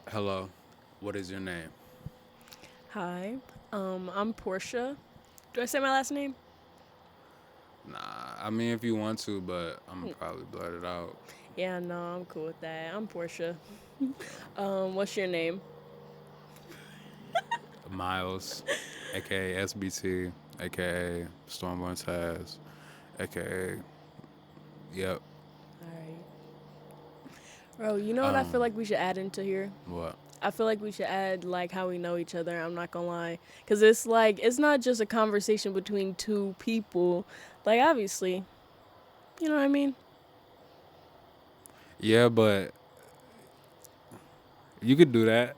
Hello, what is your name? Hi, I'm Portia. Do I say my last name? Nah, I mean if you want to, but I'm gonna probably blurt it out. Yeah, no, I'm cool with that. I'm Portia. What's your name? Miles, aka SBT, aka Stormborn Taz, aka yep. All right, bro. You know what I feel Um, like we should add into here? what? I feel like we should add like how we know each other. I'm not gonna lie, cause it's like it's not just a conversation between two people. Like obviously, you know what I mean? Yeah, but you could do that.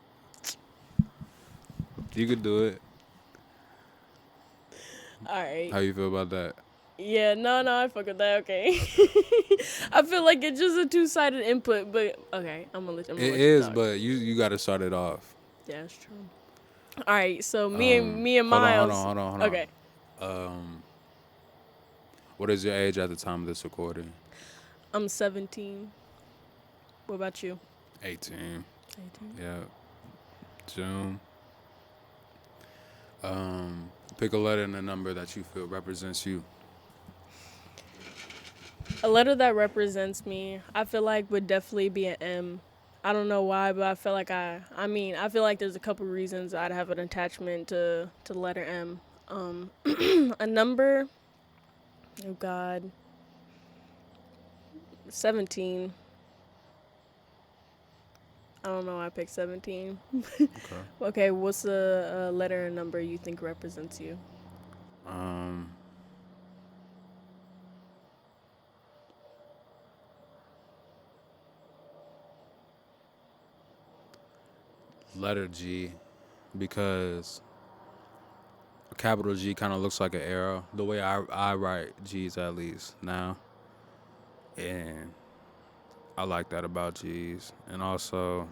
You could do it. All right. How you feel about that? Yeah, no, I fuck with that. Okay. I feel like it's just a two-sided input, but okay, I'm gonna It let you is, talk. but you got to start it off. Yeah, that's true. All right, so me and Hold on, Miles. hold on, hold on. Okay, Um, what is your age at the time of this recording? I'm 17. What about you? 18. 18. Yeah, June. Pick a letter and a number that you feel represents you. A letter that represents me, I feel like would definitely be an M. I don't know why, but I feel like I feel like there's a couple reasons I'd have an attachment to the letter M. A number. Oh God, 17. I don't know why I picked 17. Okay. Okay, what's a letter and number you think represents you? Um, letter G, because a capital G kind of looks like an arrow. The way I write G's at least now, and I like that about G's. And also,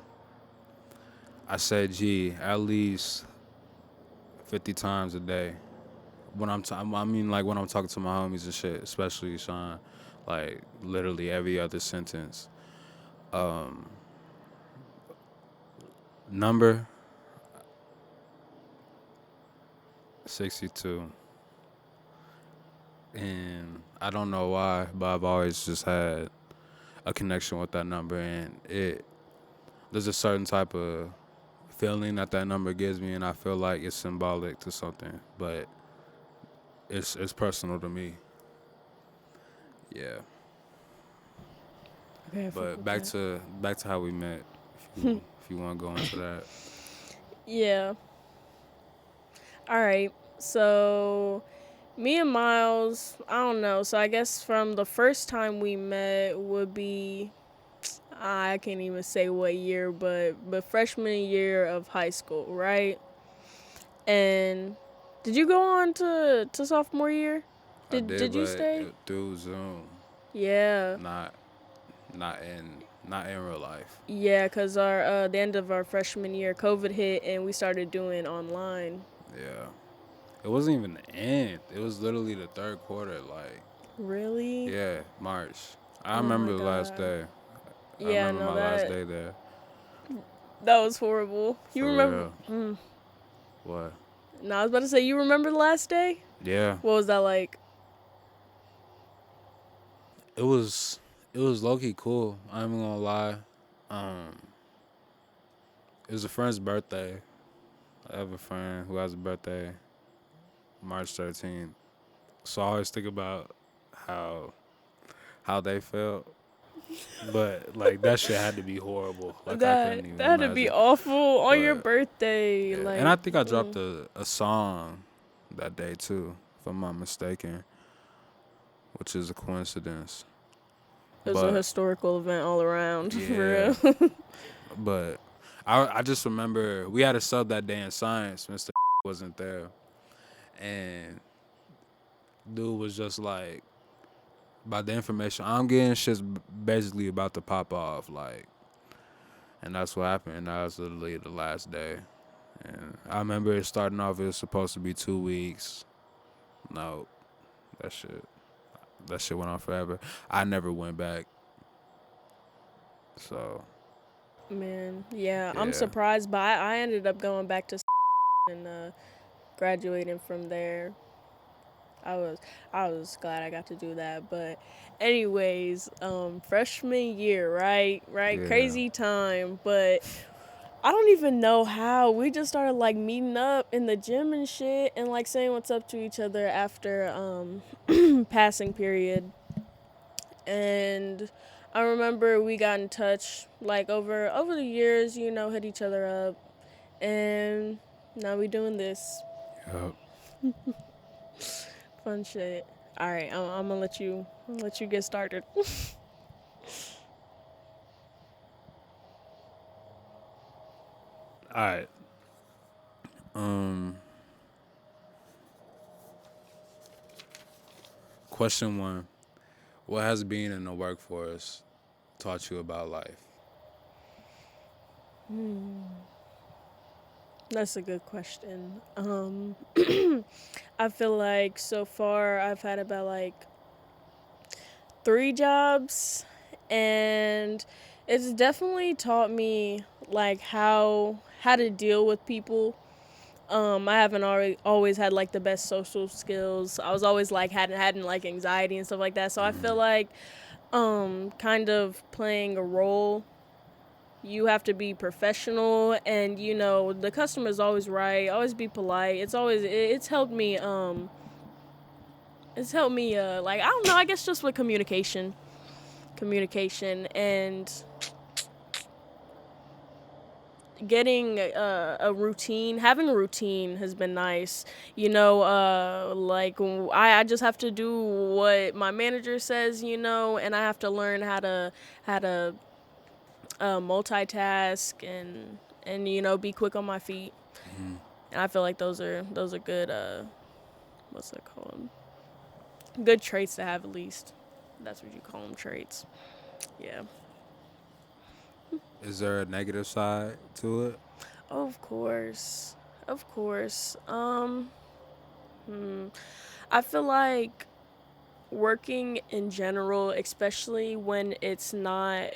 I say G at least 50 times a day. I mean, like when I'm talking to my homies and shit, especially Sean, like literally every other sentence. Um, number 62. And I don't know why, but I've always just had a connection with that number, and it there's a certain type of feeling that that number gives me, and I feel like it's symbolic to something, but it's personal to me. Yeah, Okay, I fuck but with that. back to how we met. If you want to go into that, Yeah. All right. So me and Miles, I don't know. So I guess from the first time we met would be I can't even say what year, but freshman year of high school, right? And did you go on to sophomore year? I Did did, you but stay? through Zoom, Yeah. not not in real life. Yeah, cuz our the end of our freshman year COVID hit and we started doing online. Yeah, it wasn't even the end. It was literally the third quarter. Like, Really? yeah, March. I Oh remember my the last god. day. I Yeah, remember no my last that day there. that was horrible. You For remember real. What? No, I was about to say you remember the last day? Yeah. What was that like? It was low key cool. I'm gonna lie. Um, it was a friend's birthday. I have a friend who has a birthday March 13th. So I always think about how how they felt. But like that shit had to be horrible. Like I couldn't even That'd be imagine. awful on your But birthday. yeah, and I Like, think I dropped a song that day too, if I'm not mistaken, which is a coincidence. it was a But historical event all around, yeah, for real. but I just remember we had a sub that day in science. Mr. wasn't there, and dude was just like, about the information I'm getting, shit's basically about to pop off. Like, and that's what happened. And that was literally the last day. And I remember it starting off. It was supposed to be 2 weeks. No, that shit. That shit went on forever. I never went back. So Man, yeah, I'm Yeah, surprised, but I ended up going back to and graduating from there. I was I was glad I got to do that. But anyways, freshman year, right? Right, yeah, crazy time, but I don't even know how. We just started like meeting up in the gym and shit and like saying what's up to each other after passing period. And I remember we got in touch like over the years, hit each other up, and now we doing this yep. fun shit. All right, I'm gonna let you get started. All right. Um, Question one: what has being in the workforce taught you about life? That's a good question. I feel like so far I've had about like 3 jobs, and it's definitely taught me like how to deal with people. I haven't always had like the best social skills. I was always like hadn't like anxiety and stuff like that. So I feel like kind of playing a role, you have to be professional, and the customer's always right. Always be polite. It's helped me like I don't know, I guess just with communication and getting a routine. Having a routine has been nice. Like I just have to do what my manager says, and I have to learn how to multitask and be quick on my feet. And I feel like those are good what's that called? Good traits to have, at least. That's what you call them, traits. Yeah. Is there a negative side to it? Oh, of course. Of course. I feel like working in general, especially when it's not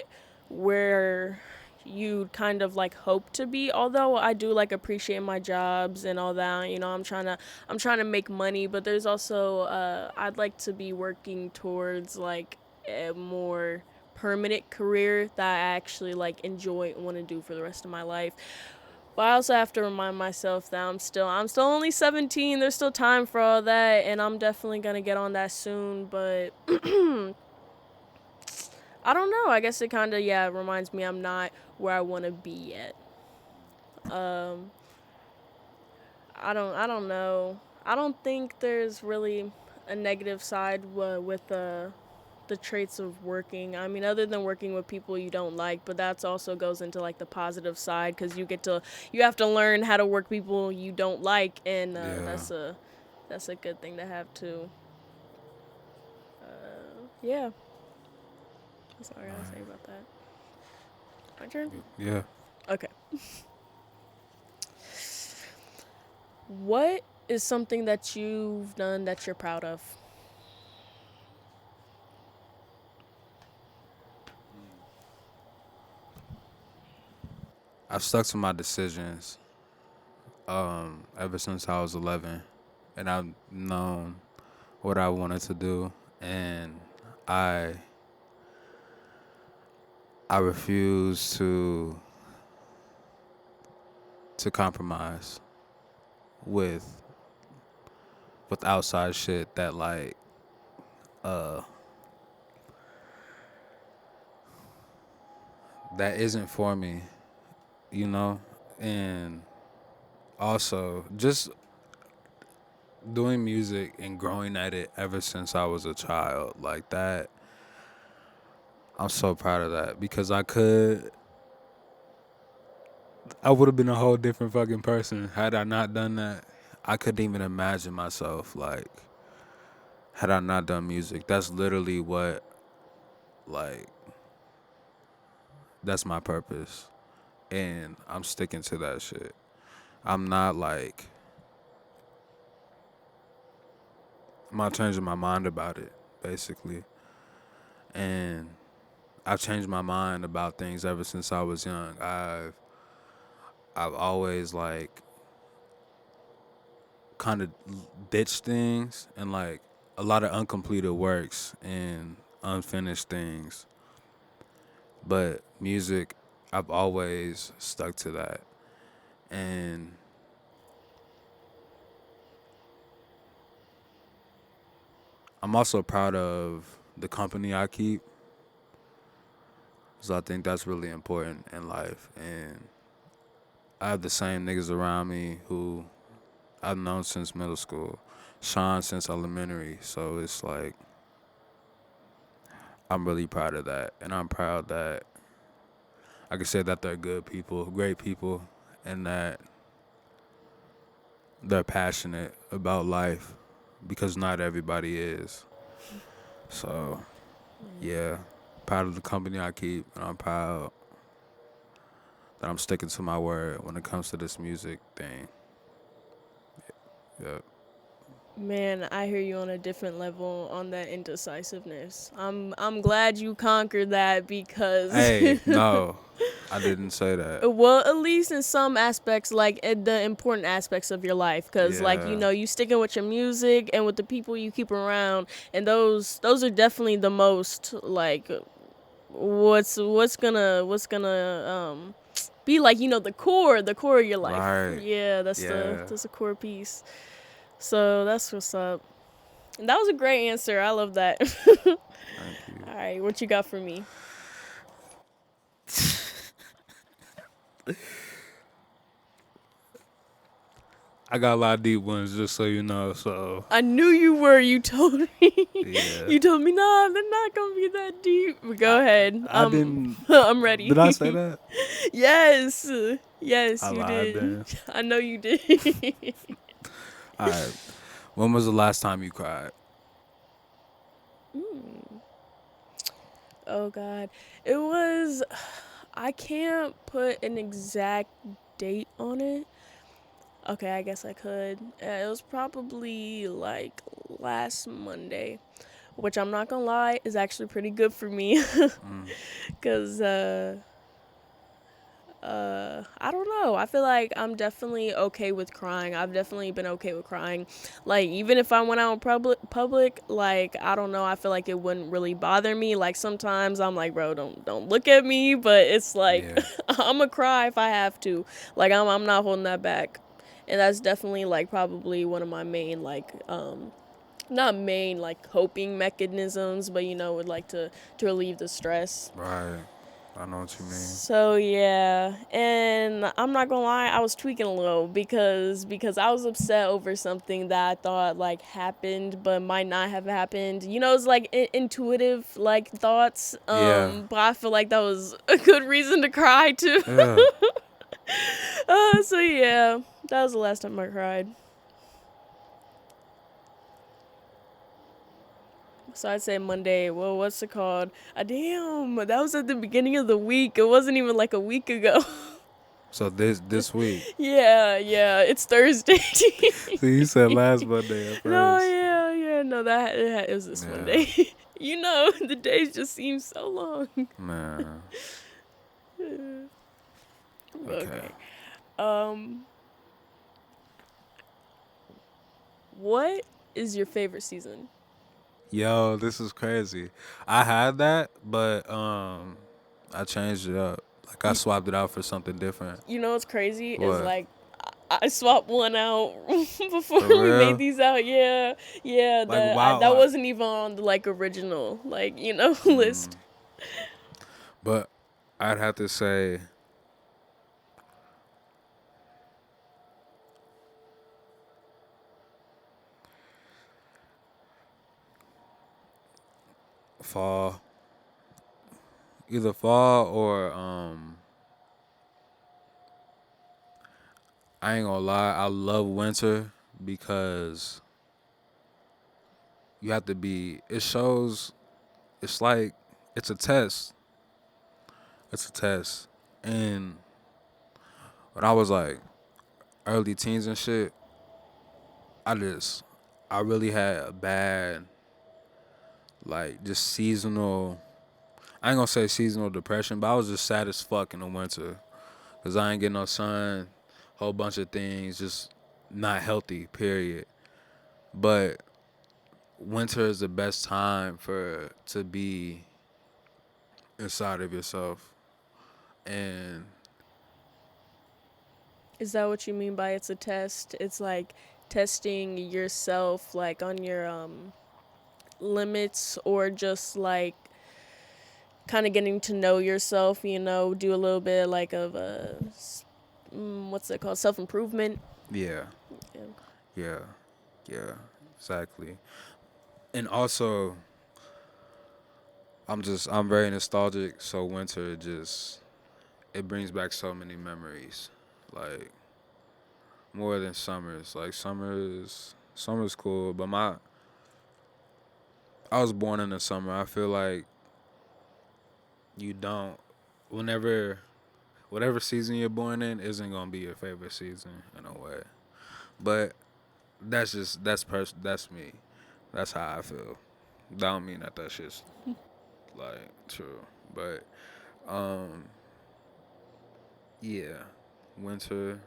where you kind of like hope to be. Although I do like appreciate my jobs and all that, I'm trying to make money, but there's also I'd like to be working towards like a more permanent career that I actually like enjoy and want to do for the rest of my life. But I also have to remind myself that I'm still only 17. There's still time for all that, and I'm definitely gonna get on that soon. But I don't know. I guess it kind of reminds me I'm not where I want to be yet. Um, I don't know. I don't think there's really a negative side with the traits of working. I mean, other than working with people you don't like, but that's also goes into like the positive side because you have to learn how to work people you don't like, and Yeah, that's a good thing to have too. Yeah, that's all I gotta say about that. My turn. yeah. Okay. What is something that you've done that you're proud of? I've stuck to my decisions ever since I was 11, and I've known what I wanted to do, and I I refuse to compromise with outside shit that like uh that isn't for me, you know? And also just doing music and growing at it ever since I was a child. Like that, I'm so proud of that because I would have been a whole different fucking person had I not done that. I couldn't even imagine myself like had I not done music. That's literally what like that's my purpose. And I'm sticking to that shit. I'm not like I'm not changing my mind about it, basically. And I've changed my mind about things ever since I was young. I've always like kind of ditched things and like a lot of uncompleted works and unfinished things. But music, I've always stuck to that. And I'm also proud of the company I keep. So I think that's really important in life. And I have the same niggas around me who I've known since middle school, Sean since elementary. So it's like I'm really proud of that, and I'm proud that I can say that they're good people, great people, and that they're passionate about life because not everybody is. So yeah, proud of the company I keep, and I'm proud that I'm sticking to my word when it comes to this music thing. Yeah. Man, I hear you on a different level on that indecisiveness. I'm glad you conquered that because Hey, no, I didn't say that. well, at least in some aspects, like the important aspects of your life, because like Yeah. you sticking with your music and with the people you keep around, and those are definitely the most like what's gonna be like the core of your life. Right. Yeah, Yeah. that's a core piece. So that's what's up. That was a great answer. I love that. Thank you. All right, what you got for me? I got a lot of deep ones, just so you know. So I knew you were. You told me. yeah, You told me, nah, they're not gonna be that deep. But go ahead. I didn't. I'm Did I say ready. that? Yes, yes, I you lied did. then. I know you did. All right. When was the last time you cried? Oh God, it was. I can't put an exact date on it. Okay, I guess I could. It was probably like last Monday, which I'm not gonna lie is actually pretty good for me, Mm, cause I don't know. I feel like I'm definitely okay with crying. I've definitely been okay with crying. Like even if I went out in public, like I don't know, I feel like it wouldn't really bother me. Like sometimes I'm like, bro, don't look at me, but it's like yeah. I'm gonna cry if I have to. Like I'm not holding that back. And that's definitely like probably one of my main like not main like coping mechanisms, but would like to relieve the stress. Right. I know what you mean. So yeah, and I'm not gonna lie, I was tweaking a little because I was upset over something that I thought like happened but might not have happened. It's like intuitive like thoughts. Yeah. But I feel like that was a good reason to cry too. Yeah. So yeah, that was the last time I cried. So I'd say Monday. Well, what's it called? Damn, that was at the beginning of the week. It wasn't even like a week ago. So this week. Yeah, yeah, it's Thursday. So you said last Monday at No, first. yeah, no, it was this Yeah. Monday. The days just seem so long. Man. Okay. Okay. Um, what is your favorite season? Yo, this is crazy. I had that, but I changed it up. Like I You, swapped it out for something different. what's crazy is What? like I swapped one out before For we made real? these out. Yeah, yeah, Like that wow. wasn't even on the like original like list. Mm, but I'd have to say fall. Either fall or I ain't gonna lie, I love winter because you have to be it shows it's like it's a test. It's a test. And when I was like early teens and shit, I just I really had a bad like just seasonal I ain't gonna say seasonal depression, but I was just sad as fuck in the winter because I ain't getting no sun, whole bunch of things, just not healthy. Period. But winter is the best time for to be inside of yourself, and Is that what you mean by it's a test? It's like testing yourself like on your limits, or just like kind of getting to know yourself, do a little bit like of a what's it called, self-improvement. yeah, Yeah. yeah, yeah, exactly. And also, I'm very nostalgic, so winter just it brings back so many memories, like more than summers. Like summer's cool, but I was born in the summer. I feel like you don't whenever whatever season you're born in isn't gonna be your favorite season in a way. But that's me. That's how I feel. That don't mean that shit's like true. But um yeah. Winter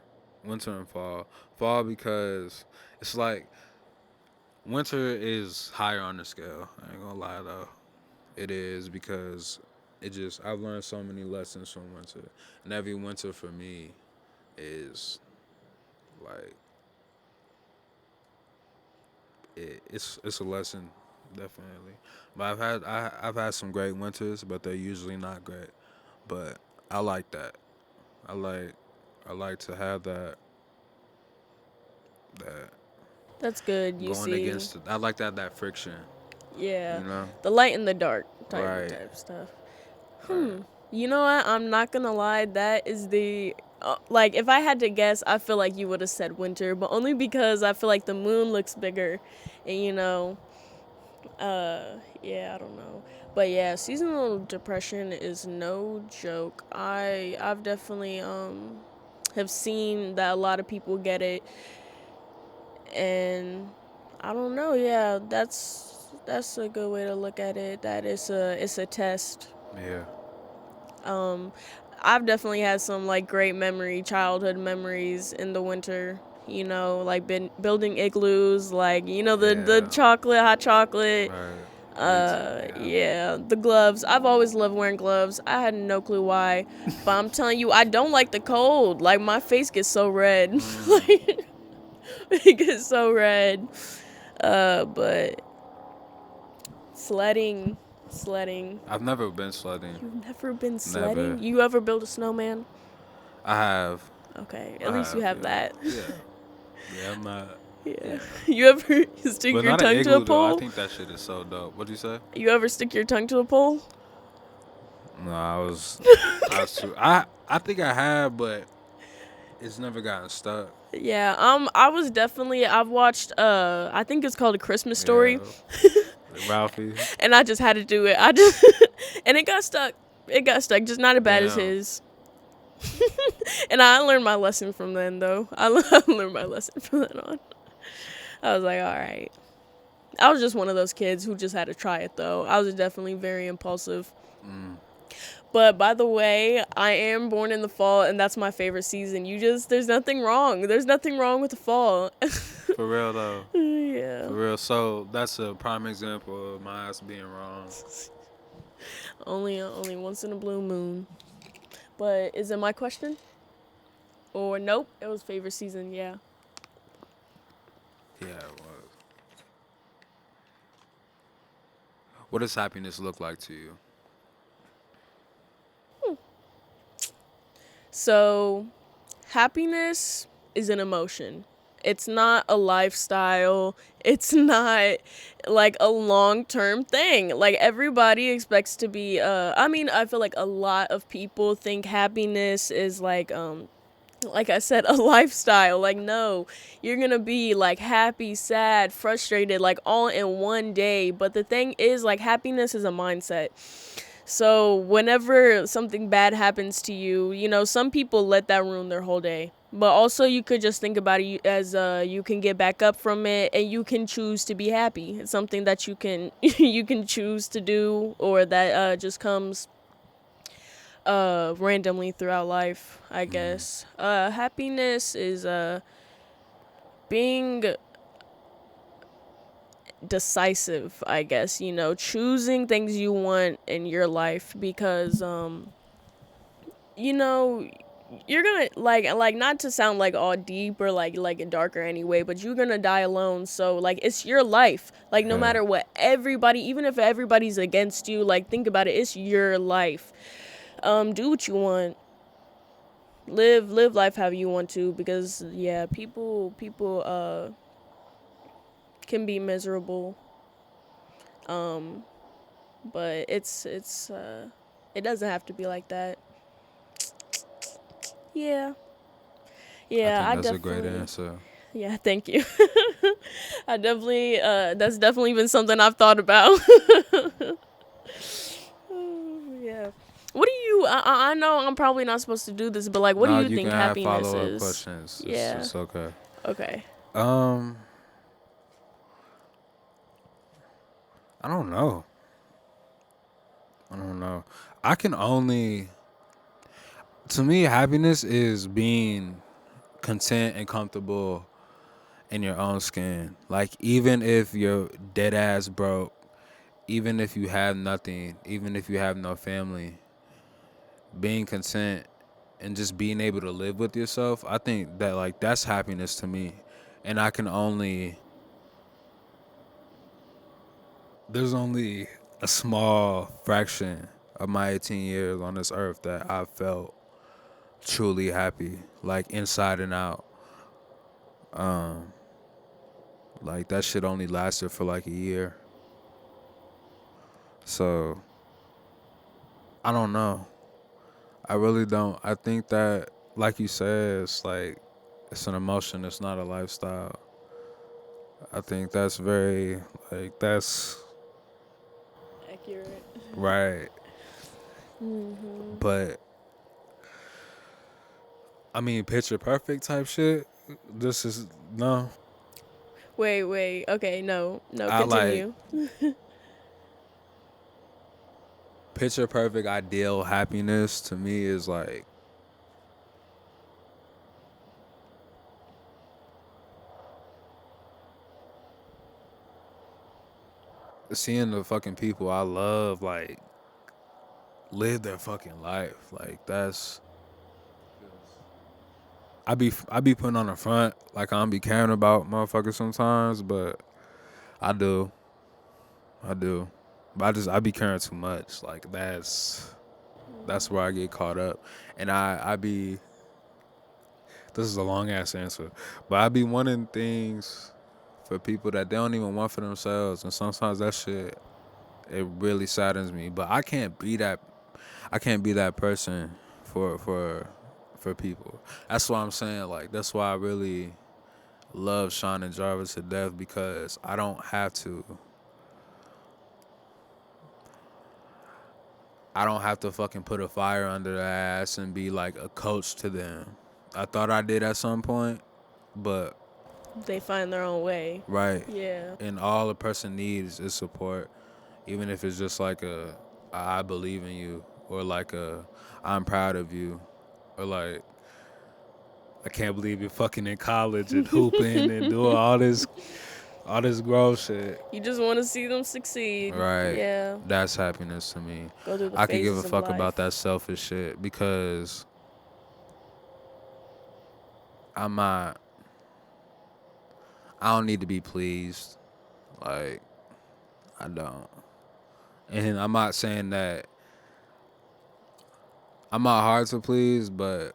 winter and fall. Fall because it's like winter is higher on the scale. I ain't gonna lie though. It is because I've learned so many lessons from winter. And every winter for me is like it's a lesson definitely. But I've had some great winters, but they're usually not great. But I like that. I like I like to have that That's good. You going see, against it. I like that friction, yeah, you know? the light and the dark Right. type stuff. Right. You know what? I'm not gonna lie. That is the like, if I had to guess, I feel like you would have said winter, but only because I feel like the moon looks bigger, and yeah, I don't know. But yeah, seasonal depression is no joke. I've definitely have seen that a lot of people get it, and I don't know. Yeah, that's a good way to look at it. That it's a test. Yeah. Um, I've definitely had some like great childhood memories in the winter. Like been building igloos, like the Yeah. chocolate, hot chocolate. Right. Me too. Yeah. Yeah, the gloves. I've always loved wearing gloves. I had no clue why, but I'm telling you, I don't like the cold. Like my face gets so red, Mm. like it gets so red. But sledding, sledding. I've never been sledding. You've never been sledding? Never. You ever build a snowman? I have. Okay, at I least you have. have Yeah. that. Yeah. Yeah. I'm not. Yeah. Yeah. You ever stick But your not an tongue to a igloo though. I pole? think that shit is so dope. What'd you say? You ever stick your tongue to a pole? No, I was too. I think I have, but it's never gotten stuck. Yeah. I've watched I think it's called A Christmas Story, Yeah. Ralphie. and I just had to do it. I just and it got stuck. It got stuck, just not as bad as Damn. his. And I learned my lesson from then, though. I learned my lesson from then on. I was like, all right. I was just one of those kids who just had to try it, though. I was definitely very impulsive. Mm. But by the way, I am born in the fall, and that's my favorite season. There's nothing wrong. There's nothing wrong with the fall. For real though. Yeah. For real. So that's a prime example of my ass being wrong. Only once in a blue moon. But is it my question? Or nope, it was favorite season, yeah. Yeah, it was. What does happiness look like to you? So, happiness is an emotion. It's not a lifestyle. It's not like a long-term thing. Like everybody expects to be I mean, I feel like a lot of people think happiness is like I said, a lifestyle. Like, no, you're gonna be like happy, sad, frustrated, like all in one day. But the thing is, like, happiness is a mindset. So whenever something bad happens to you, some people let that ruin their whole day. But also, you could just think about it as you can get back up from it, and you can choose to be happy. It's something that you can you can choose to do, or that just comes randomly throughout life, I Mm. guess. Happiness is being decisive, I guess, you know, choosing things you want in your life because you know, you're gonna like not to sound like all deep or like darker anyway, but you're gonna die alone. So like it's your life. Like no Yeah. matter what everybody, even if everybody's against you, like think about it, it's your life. Do what you want. Live life how you want to because yeah, people can be miserable. Um but it's it doesn't have to be like that. Yeah. I Yeah, think I that's a great definitely. answer. Yeah, thank you. I definitely that's definitely been something I've thought about. Yeah. What do you I know I'm probably not supposed to do this, but like what do No, you you can think have happiness follow up is? questions. Yeah. It's okay. Okay. Um, I don't know. I don't know. I can only to me happiness is being content and comfortable in your own skin. Like even if you're dead ass broke, even if you have nothing, even if you have no family, being content and just being able to live with yourself, I think that like that's happiness to me. And I can only there's only a small fraction of my 18 years on this earth that I felt truly happy, like inside and out. Um, like that shit only lasted for like a year. So I don't know. I really don't. I think that, like you said, it's like it's an emotion. It's not a lifestyle. I think that's very like that's Accurate. right. Mhm. But I mean, picture perfect type shit. This is no. Wait. Okay, no. No, I like continue. picture perfect ideal happiness to me is like seeing the fucking people I love like live their fucking life. Like that's I be putting on the front like I don't be caring about motherfuckers sometimes, but I do. I do. But I be caring too much. Like that's where I get caught up. And I be this is a long ass answer. But I be wanting things for people that they don't even want for themselves, and sometimes that shit it really saddens me. But I can't be that person for people. That's why I'm saying like that's why I really love Sean and Jarvis to death because I don't have to fucking put a fire under their ass and be like a coach to them. I thought I did at some point, but They find their own way. right. Yeah. And all a person needs is support, even if it's just like a I believe in you or like a I'm proud of you or like I can't believe you're fucking in college and hooping and doing all this growth shit. You just want to see them succeed. Right. Yeah. That's happiness to me. Go through the I could give a phases of fuck about life. that selfish shit because I'm not I don't need to be pleased. Like I don't. And I'm not saying that I'm not hard to please, but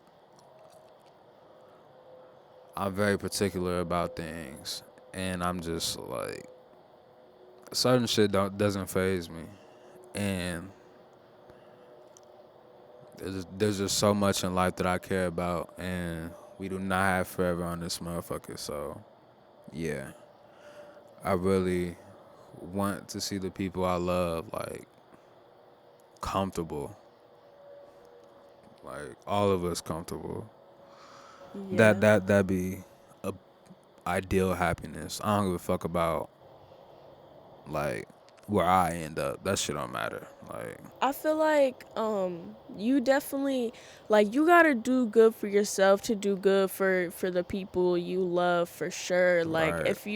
I'm very particular about things. And I'm just like certain shit doesn't phase me. And there's just so much in life that I care about and we do not have forever on this motherfucker. So yeah. I really want to see the people I love like comfortable. Like all of us comfortable. Yeah. That be a ideal happiness. I don't give a fuck about like where I end up. That shit don't matter. Like, I feel like you definitely like you gotta do good for yourself to do good for the people you love for sure. Like right, if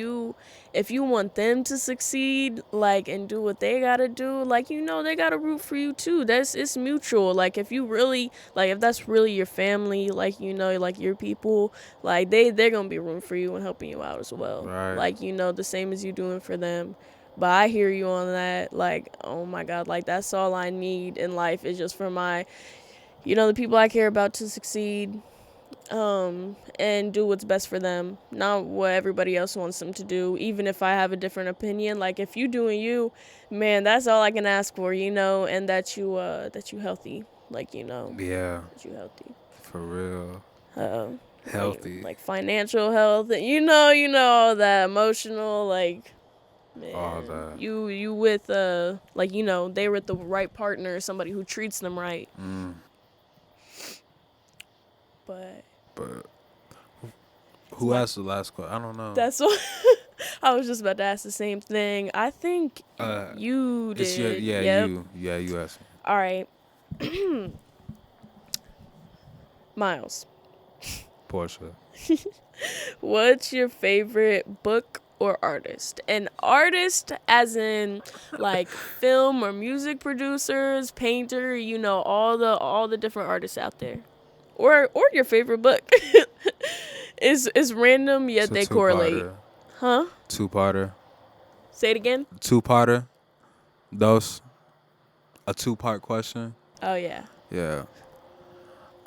you want them to succeed, like and do what they gotta do, like they gotta root for you too. That's it's mutual. Like if you really like if that's really your family, like like your people, like they're gonna be rooting for you and helping you out as well. right, Like the same as you doing for them. But I hear you on that. Like, oh my God, like that's all I need in life is just for my, the people I care about to succeed, and do what's best for them, not what everybody else wants them to do. Even if I have a different opinion, like if you doing you, man, that's all I can ask for, and that you healthy, like yeah, that you healthy. for real, Uh, like healthy, like financial health, and all that emotional, like all man, that. you with like they with the right partner, somebody who treats them right. Mm, But but it's who my asked the last question? I don't know. that's what I was just about to ask the same thing. I think Uh, you it's your did. yeah Yep. you yeah you asked me. All right, Miles. Portia. What's your favorite book or artist? And artist as in like film or music producers, painter, all the different artists out there. Or your favorite book. Is random It's yet a they correlate. two-parter. Huh? Two-parter. Say it again? Two-parter. Those a two-part question. Oh yeah. Yeah.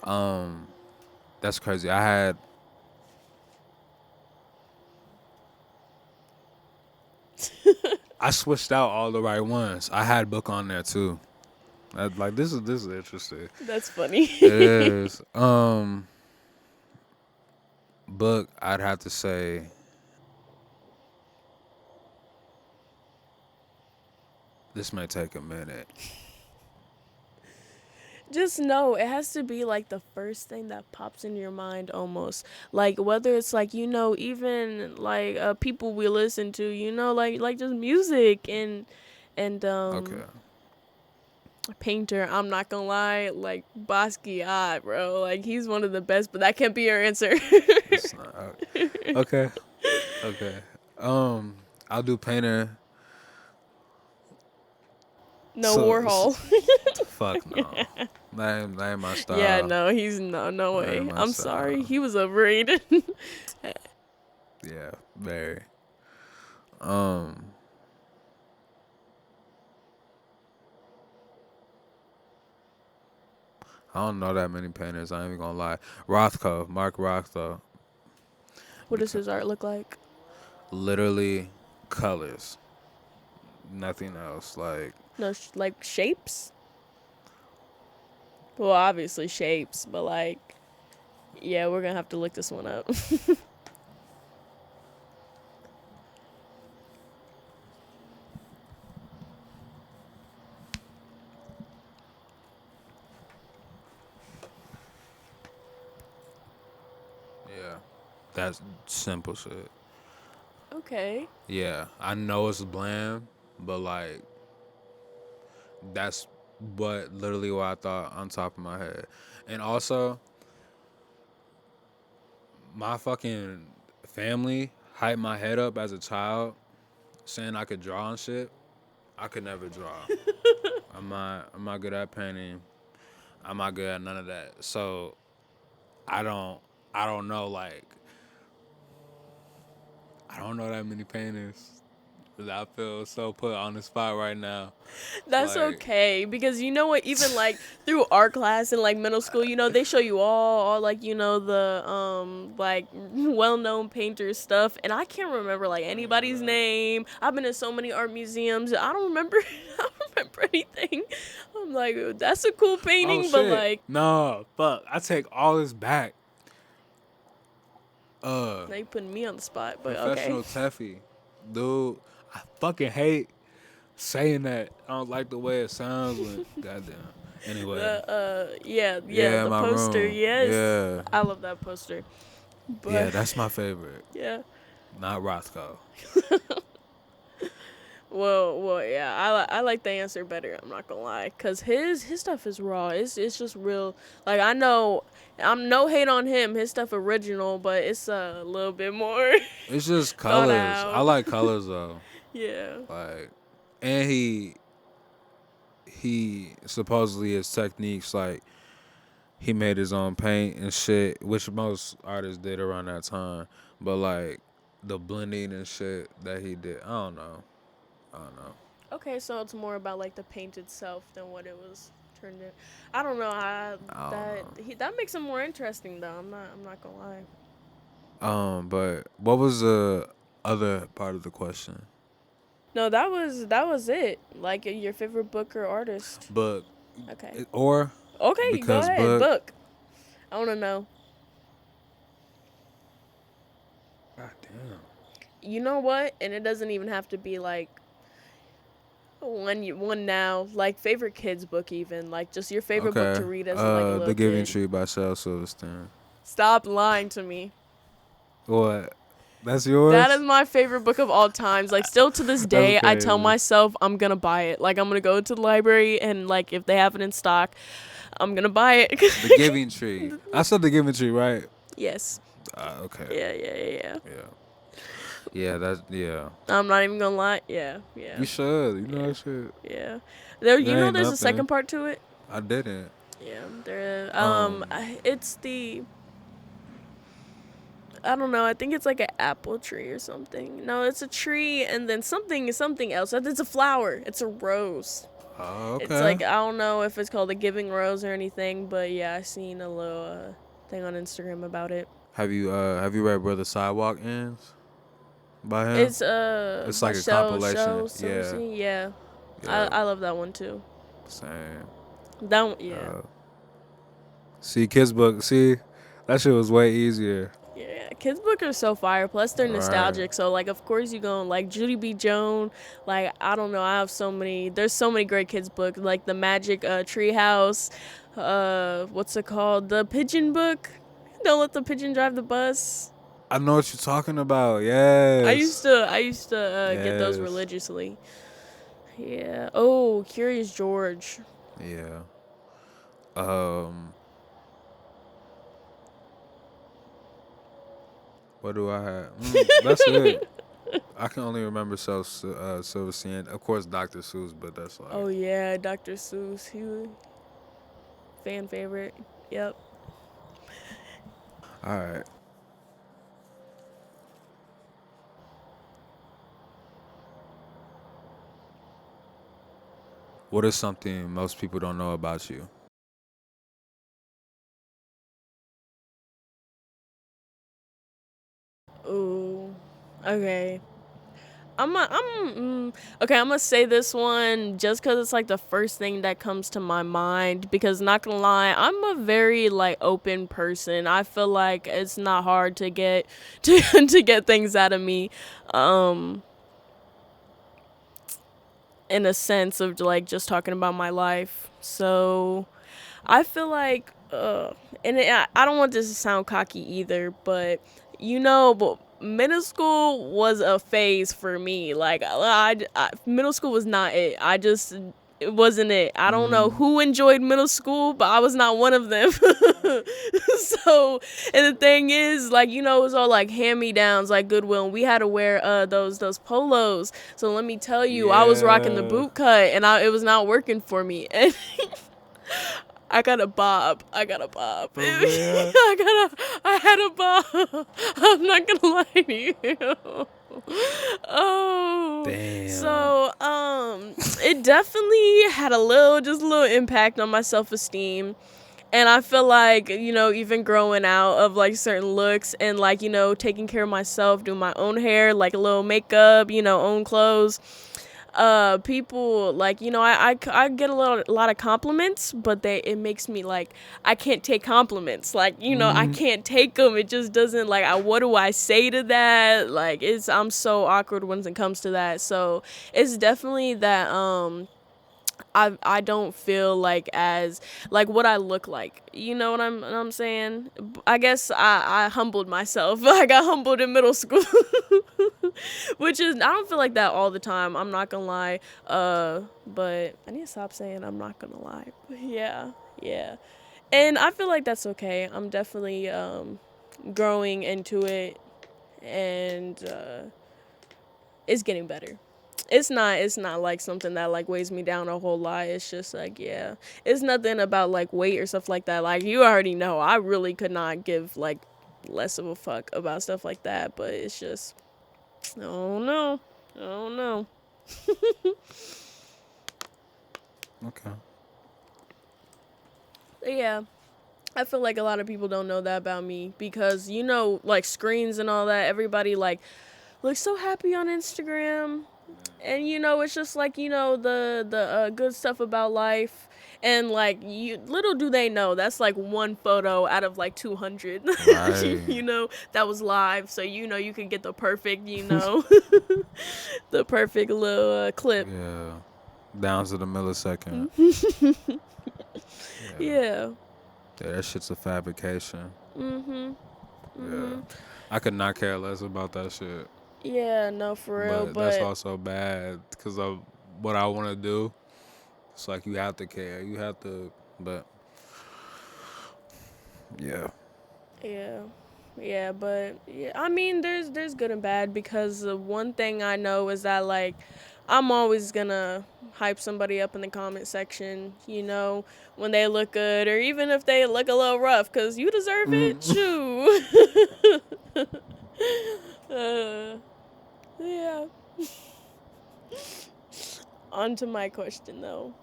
Um, that's crazy. I switched out all the right ones. I had book on there too. Like this is interesting. That's funny. It is. Book. I'd have to say. This may take a minute. Just know it has to be like the first thing that pops in your mind almost. Like whether it's like, even like people we listen to, like just music and Okay. painter. I'm not gonna lie, like Basquiat, bro. Like he's one of the best, but that can't be your answer. It's not. Okay. Okay. I'll do painter. No So, Warhol. fuck no. That ain't my Yeah, style. no, he's no That ain't way. my I'm sorry. style. He was overrated. Yeah, very. Um, I don't know that many painters. I ain't even gonna lie. Rothko, Mark Rothko, What does because his art look like? literally colors, nothing else. Like, No, like shapes. Well, obviously shapes, but like, yeah, we're gonna have to look this one up. yeah, that's simple shit. Okay. Yeah, I know it's bland, but like, that's literally what I thought on top of my head. And also, my fucking family hyped my head up as a child, saying I could draw and shit. I could never draw. I'm not good at painting. I'm not good at none of that. So I don't I don't know like I don't know that many painters. 'Cause I feel so put on the spot right now. That's Like, okay because you know what? Even like through art class in like middle school, they show you all like the like well known painters stuff, and I can't remember like anybody's name. I've been in so many art museums, I don't remember. I don't remember anything. I'm like, that's a cool oh painting, but shit. like, No, fuck. I take all this back. Uh now you putting me on the spot. But okay. Professional Teffy. Dude, I fucking hate saying that. I don't like the way it sounds when goddamn. Anyway. Yeah, Yeah, the my poster. room. Yes, Yeah. I love that poster. But Yeah, that's my favorite. yeah. Not Rothko. Yeah. I like the answer better. I'm not gonna lie, cause his stuff is raw. It's just real. Like I know, I'm no hate on him. His stuff original, but it's a little bit more It's just thought colors. I out. like colors though. Yeah. Like, and he supposedly his techniques like he made his own paint and shit, which most artists did around that time. But like the blending and shit that he did, I don't know. I don't know. Okay, so it's more about like the paint itself than what it was turned in. I don't know. I don't know. That makes it more interesting though. I'm not gonna lie. But what was the other part of the question? No, that was it. Like your favorite book or artist. Book Okay. or Okay, go because ahead. book. Book. I want to know. God damn. You know what? And it doesn't even have to be like one now. Like favorite kids book even. Like just your favorite book Okay. to read as like a The little Giving kid. Tree by Shel Silverstein. Stop lying to me. What? That's That is yours? my favorite book of all times. Like still to this That's day, I tell crazy. myself I'm gonna buy it. Like I'm gonna go to the library and like if they have it in stock, I'm gonna buy The it. Giving Tree. I said the Giving Tree, right? Yes. Okay. Yeah. Yeah. Yeah, that's yeah. I'm not even gonna lie. Yeah. You should. You know Yeah. that shit. Yeah. There, That ain't there's a nothing. second part to it. I didn't. Yeah. There. Um It's the. I don't know. I think it's like an apple tree or something. No, it's a tree and then something else. It's a flower. It's a rose. It's okay. like I don't know if it's called a giving rose or anything, but yeah, I seen a little thing on Instagram about it. Have you read Where the Sidewalk Ends by him? It's It's by like a compilation. Show Yeah. Silverstein. Yeah, Yeah. I love that one too. Same. That one, yeah. Uh see kids book, see that shit was way easier. Yeah, kids' book are so fire. Plus, they're Right. nostalgic. So, like, of course, you go like Judy B. Jones. Like, I don't know. I have so many. There's so many great kids' books. Like the Magic Treehouse. What's it called? The Pigeon book. Don't let the pigeon drive the bus. I know what you're talking about. Yes. I used to get those Yes. religiously. Yeah. Oh, Curious George. Yeah. Um what do I have? That's it. I can only remember Silverstein. Of course, Dr. Seuss, but that's like, Oh yeah, Dr. Seuss. Fan favorite. Yep. all right. What is something most people don't know about you? Ooh. Okay. Okay. I'm gonna say this one just because it's like the first thing that comes to my mind. Because not gonna lie, I'm a very like open person. I feel like it's not hard to get to get things out of me. Um, in a sense of like just talking about my life. So I feel like, I don't want this to sound cocky either, but but middle school was a phase for me. Like, middle school was not it. It wasn't it. I don't know Mm, who enjoyed middle school, but I was not one of them. So, and the thing is, like, it was all like hand me downs, like Goodwill. And we had to wear those polos. So let me tell you, I was rocking the yeah. boot cut, and it was not working for me. And I got a bob. I got a bob. For real? I had a bob. I'm not gonna lie to you. Oh, Damn. so it definitely had just a little impact on my self esteem. And I feel like, even growing out of like certain looks and like, taking care of myself, doing my own hair, like a little makeup, own clothes, people like, I get a lot of compliments, but it makes me like I can't take compliments, like, I Mm, can't take them. It just doesn't, like, what do I say to that? Like, I'm so awkward when it comes to that. So it's definitely that I don't feel like as like what I look like. You know what I'm saying? I guess I humbled myself. I got humbled in middle school. Which is, I don't feel like that all the time. I'm not gonna lie. But I need to stop saying I'm not gonna lie. But yeah, yeah. And I feel like that's okay. I'm definitely growing into it, and it's getting better. It's not like something that like weighs me down a whole lot. It's just like, yeah. It's nothing about like weight or stuff like that. Like you already know, I really could not give like less of a fuck about stuff like that, but it's just I don't know. I don't know. Okay. But yeah. I feel like a lot of people don't know that about me because like screens and all that, everybody like looks so happy on Instagram. And it's just like the good stuff about life, and like you little do they know that's like one photo out of like 200 Right. that was live, so you can get the perfect the perfect little clip. Yeah. Down to the millisecond. Yeah. Yeah. Yeah, that shit's a fabrication. Mhm. Yeah. Mhm. I could not care less about that shit. Yeah, no, for real. But that's But also bad because of what I want to do. It's like you have to care. You have to, but yeah. yeah. Yeah, but yeah, I mean, there's good and bad because one thing I know is that like I'm always gonna hype somebody up in the comment section, when they look good or even if they look a little rough, cause you deserve it, Mm. shoo. uh, yeah. On to my question though.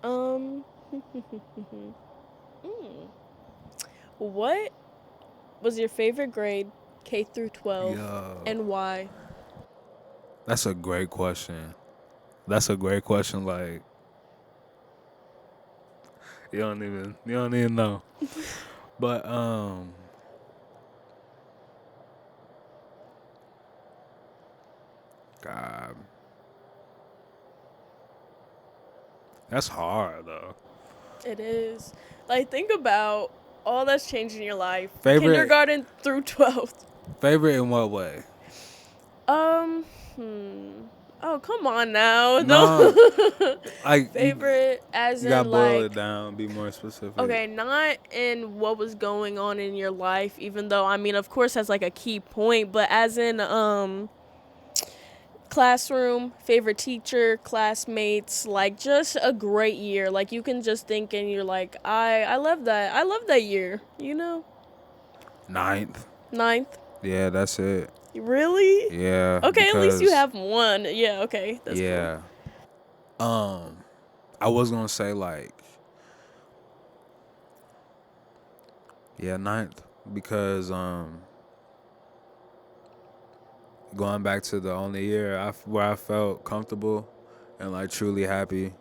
Um, mm, what was your favorite grade, K through 12, Yo, and why? that's a great question. That's a great question. Like you don't even know. But God, that's hard though. It is. Like, think about all that's changed in your life. Favorite, Kindergarten through 12th. favorite in what way? Um, hmm. Oh, come on now. No, Don't. like Favorite, as you gotta in, boil it like, down. Be more specific. okay, not in what was going on in your life, even though, I mean, of course, that's like a key point, but as in, classroom, favorite teacher, classmates, like just a great year. Like you can just think and you're like, I love that. I love that year. Ninth. Ninth. Yeah, that's it. Really? Yeah, Okay, at least you because have one. Yeah, okay. That's cool. yeah. Um, I was gonna say like yeah, ninth because going back to the only year where I felt comfortable and like truly happy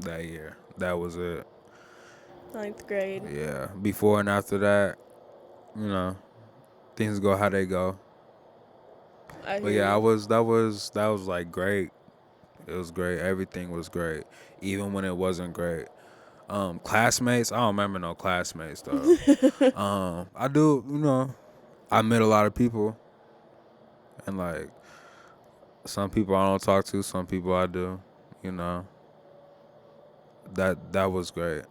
that year. That was it. Ninth grade. Yeah. Before and after that, you know, things go how they go. I But hear yeah, I you. was that was like great. It was great. Everything was great, even when it wasn't great. Classmates, I don't remember no classmates though. I do, I met a lot of people, and like some people I don't talk to, some people I do. You know, that was great.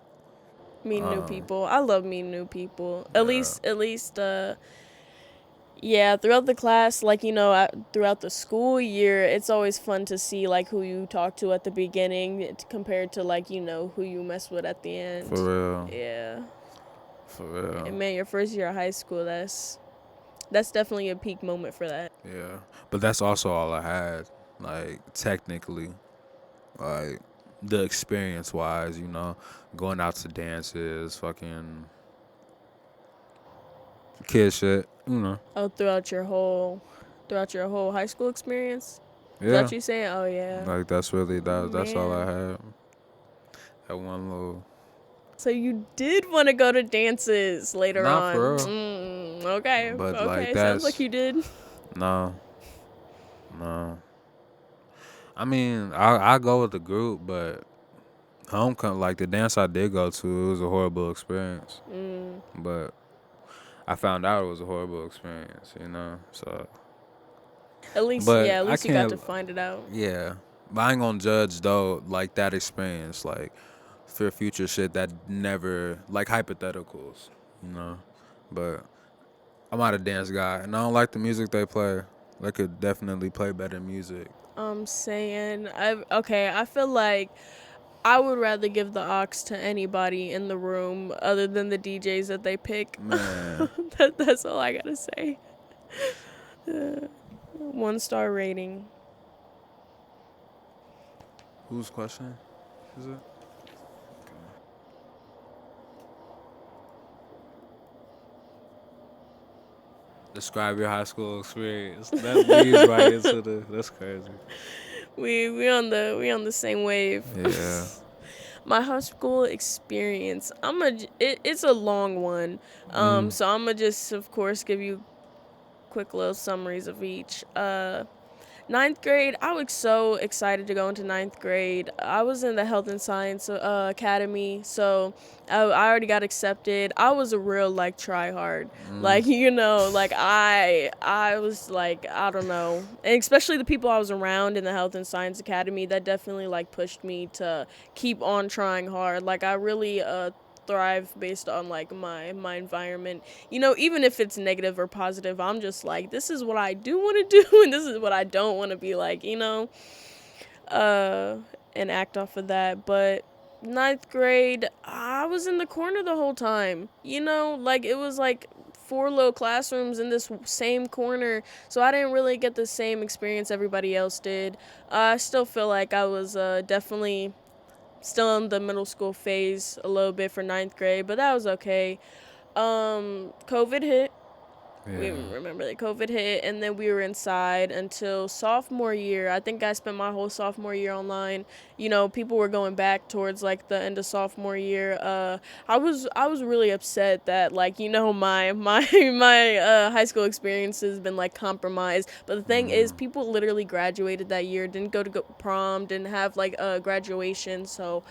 Meeting new Um, people. I love meeting new people. At yeah, least, yeah, throughout the class, like, throughout the school year, it's always fun to see, like, who you talk to at the beginning compared to, like, who you mess with at the for end. real, Yeah. for real. And man, your first year of high school, that's definitely a peak moment for that. Yeah, but that's also all I had. Like technically, like the experience wise, going out to dances, fucking kid shit. Oh, throughout your whole high school experience? Is that Yeah, what you saying? Oh, yeah. like that's really Oh, that's all I man. had. That one little. So you did want to go to dances later Not on. for real, Okay. but like Okay. Sounds like that's you did. no, no. I mean, I go with the group, but homecoming, like the dance I did go to, it was a horrible experience. Mm. But I found out it was a horrible experience. So But at I least you got to can't. find it out. Yeah, but I ain't gonna judge though. Like that experience, like for future shit that never like hypotheticals, you know. But I'm not a dance guy, and I don't like the music they play. They could definitely play better music. I'm saying, I feel like I would rather give the aux to anybody in the room other than the DJs that they pick. Man, That's all I gotta say. 1 star rating. whose question is it? Describe your high school experience. That leads right into the. That's crazy. We on the same wave. Yeah. My high school experience. It's a long one. Mm. So I'm gonna just of course give you quick little summaries of each. Ninth grade, I was so excited to go into ninth grade. I was in the health and science academy, so I already got accepted. I was a real like try hard, Mm. like like I was like I don't know, and especially the people I was around in the health and science academy that definitely like pushed me to keep on trying hard. Like I really thrive based on like my environment, even if it's negative or positive. I'm just like, this is what I do want to do and this is what I don't want to be like, uh and act off of that. But ninth grade, I was in the corner the whole time, like it was like 4 little classrooms in this same corner, so I didn't really get the same experience everybody else did. I still feel like I was definitely still in the middle school phase a little bit for ninth grade, but that was okay. COVID hit. We Yeah. remember that COVID hit, and then we were inside until sophomore year. I think I spent my whole sophomore year online. People were going back towards like the end of sophomore year. I was really upset that like my my high school experience has been like compromised. But the thing is, people literally graduated that year, didn't go prom, didn't have like a graduation. So,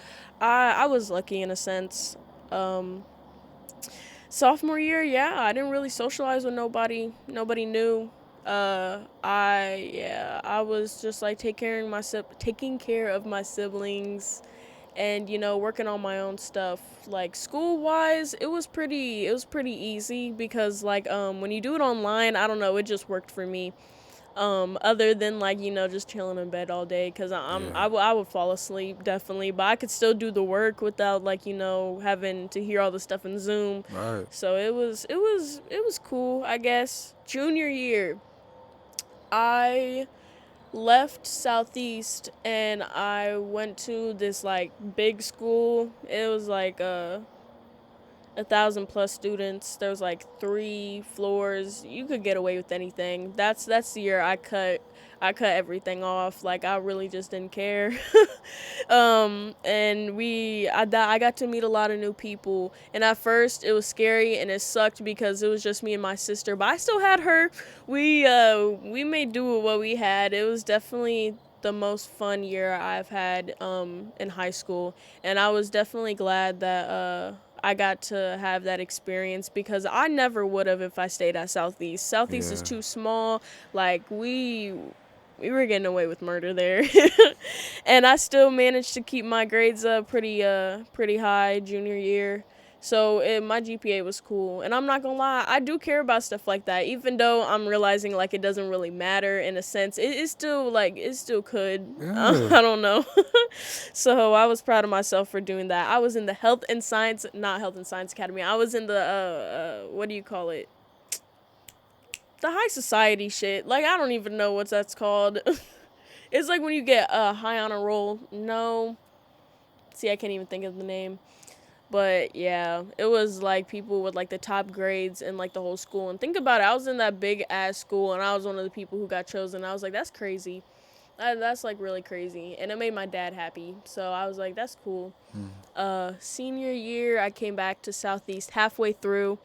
I was lucky in a sense. Um, Sophomore year, yeah, I didn't really socialize with nobody. Nobody knew. I was just like taking care of my siblings, and working on my own stuff. Like school wise, it was pretty easy because like when you do it online, I don't know, it just worked for me. Other than like just chilling in bed all day, because Yeah. I would fall asleep definitely, but I could still do the work without like having to hear all the stuff in Zoom. Right. So it was cool, I guess. Junior year, I left Southeast and I went to this like big school. It was like 1,000 plus students. There was like 3 floors. You could get away with anything. That's the year I cut everything off. Like I really just didn't care. And I got to meet a lot of new people. And at first it was scary and it sucked because it was just me and my sister. But I still had her. We made do with what we had. It was definitely the most fun year I've had in high school, and I was definitely glad that I got to have that experience because I never would have if I stayed at Southeast. Southeast is Yeah. too small. Like we were getting away with murder there. And I still managed to keep my grades up pretty high junior year. So my GPA was cool, and I'm not gonna lie, I do care about stuff like that. Even though I'm realizing like it doesn't really matter in a sense, it still like it still could. Yeah. I don't know. So I was proud of myself for doing that. I was in the not health and science academy. I was in the what do you call it? The high society shit. Like I don't even know what that's called. It's like when you get high on a roll. No, see, I can't even think of the name. But yeah, it was like people with like the top grades in like the whole school. And think about it, I was in that big ass school and I was one of the people who got chosen. I was like, that's crazy. That's like really crazy. And it made my dad happy. So I was like, that's cool. Senior year, I came back to Southeast halfway through.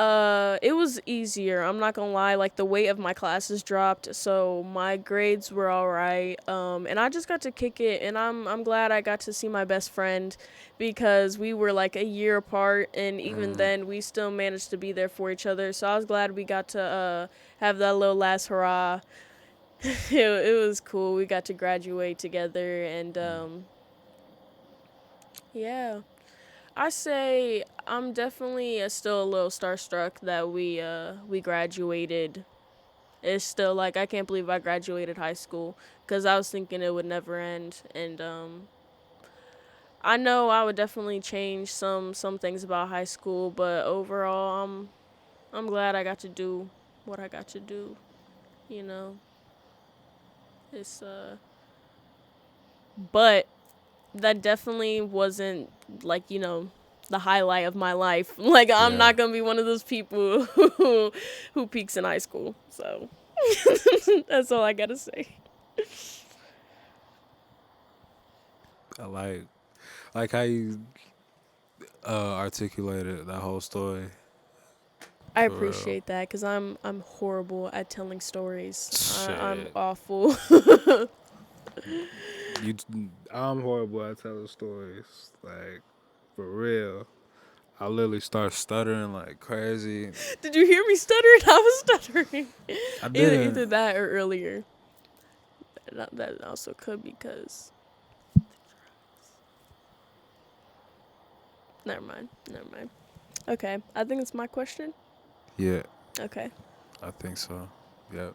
It was easier. I'm not gonna lie. Like the weight of my classes dropped, so my grades were all right. And I just got to kick it, and I'm glad I got to see my best friend, because we were like a year apart, and even then we still managed to be there for each other. So I was glad we got to have that little last hurrah. it was cool. We got to graduate together, and yeah, I say I'm definitely still a little starstruck that we graduated. It's still like I can't believe I graduated high school because I was thinking it would never end, and I know I would definitely change some things about high school, but overall, I'm glad I got to do what I got to do. You know, it's but that definitely wasn't like the highlight of my life. Like I'm Yeah, not gonna be one of those people who peaks in high school. So that's all I gotta say. I like how you articulated that whole story I for real. appreciate that because I'm horrible at telling stories. I'm Shit, awful. you. I'm horrible at telling stories. Like for real. I literally start stuttering like crazy. Did you hear me stuttering? I was stuttering. I Either didn't. that or earlier. That also could be because. Never mind. Never mind. Okay, I think it's my question. Yeah, Okay, I think so. Yep.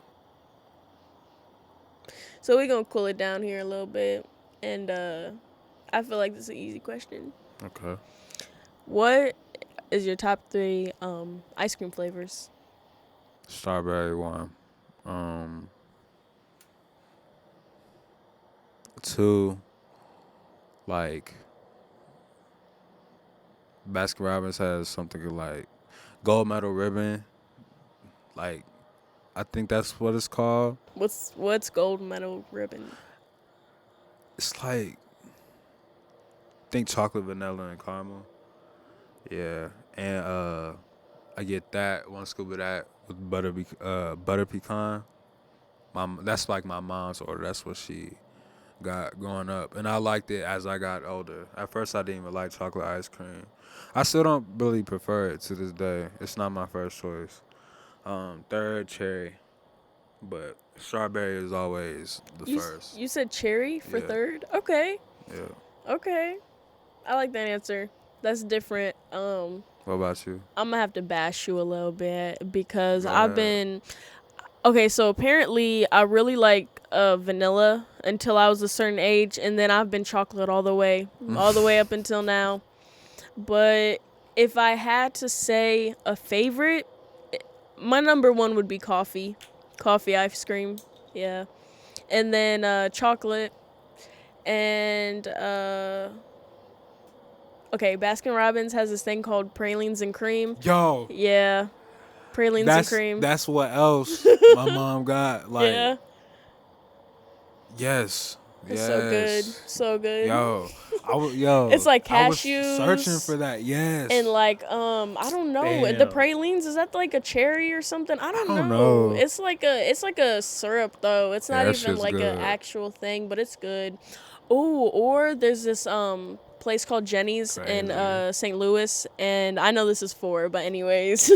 so we're gonna cool it down here a little bit, and I feel like this is an easy question. Okay. What is your top three ice cream flavors? Strawberry one. Um, two. Like Baskin Robbins has something like gold medal ribbon. Like I think that's what it's called. What's gold medal ribbon? It's like think chocolate, vanilla, and caramel. Yeah, and I get that one scoop of that with butter pecan. That's like my mom's order. That's what she got growing up, and I liked it as I got older. At first, I didn't even like chocolate ice cream. I still don't really prefer it to this day. It's not my first choice. Third, cherry, but strawberry is always the first. You said cherry for Yeah, third. Okay, yeah. okay. I like that answer. That's different. What about you? I'm gonna have to bash you a little bit because Go I've ahead. been okay. So apparently, I really like vanilla until I was a certain age, and then I've been chocolate all the way up until now. But if I had to say a favorite, my number one would be coffee ice cream. Yeah, and then chocolate and okay, Baskin Robbins has this thing called pralines and cream. Yo, Yeah, pralines and cream. that's what else my mom got. Like, Yeah, yes, it's so good, yes. so good. Yo, It's like I was searching cashews for that. and Yes. like I don't know the Damn. pralines. Is that like a cherry or something? I I don't don't know. know. It's like a syrup though. It's Yeah, not that even shit's like a good. actual thing, but it's good. Oh, or there's this place called Jenny's in Crazy. St. Louis, and I know this is for, but anyways,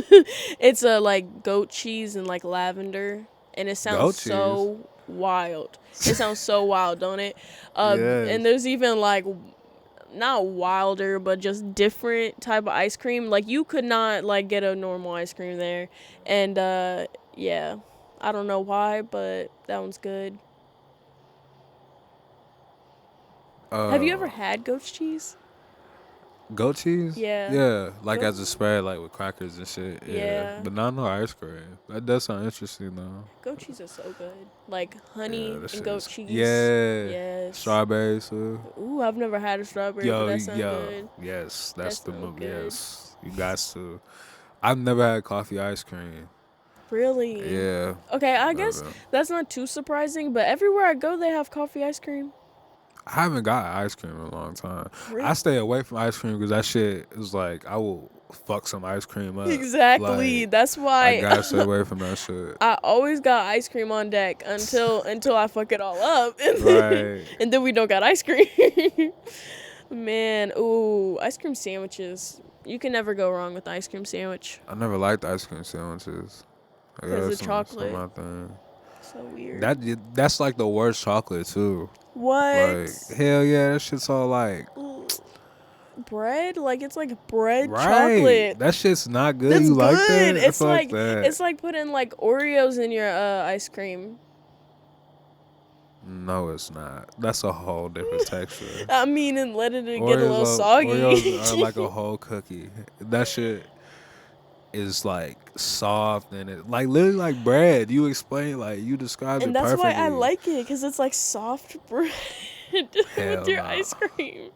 it's a like goat cheese and like lavender, and it sounds Goat cheese. so wild. It sounds so wild, don't it? Yes. And there's even like not wilder, but just different type of ice cream. Like you could not like get a normal ice cream there, and yeah, I don't know why, but that one's good. Have you ever Uh, had goat's cheese? Goat cheese? Yeah, Yeah, like goat. as a spread, like with crackers and shit. Yeah, Yeah, but not no ice cream. That does sound interesting though. goat cheese is so good. Like Yeah, honey this and shit goat is. cheese. Yeah, Yes. strawberries too. Ooh, I've never had a strawberry, but that sounds Yo, good. yes, That that's the sounds move. good. Yes, you got to. I've never had coffee ice cream. Really? Yeah, Okay, I guess never. that's not too surprising, but everywhere I go, they have coffee ice cream. I haven't got ice cream in a long time. I Really? stay away from ice cream because that shit is like I will fuck some ice cream up. Exactly. Like That's I why gotta stay away from that shit. I always got ice cream on deck until I fuck it all up, Right. and then we don't got ice cream. Man, ooh, ice cream sandwiches. You can never go wrong with ice cream sandwich I never liked ice cream sandwiches. I because guess of some chocolate. my thing. So weird. That that's like the worst chocolate too. Like What? hell yeah, that shit's all like Ugh. Bread? Like it's like bread right. chocolate. That shit's not good. That's You like good. that? Fuck that. It's like putting like Oreos in your ice cream. No, it's not. That's a whole different texture. I mean, and letting it get a little soggy. Oreos are like a whole cookie. That shit is like soft and it like literally like bread. You explain like you described And it that's why I perfectly. like it, because it's like soft bread with Hell your nah. ice cream.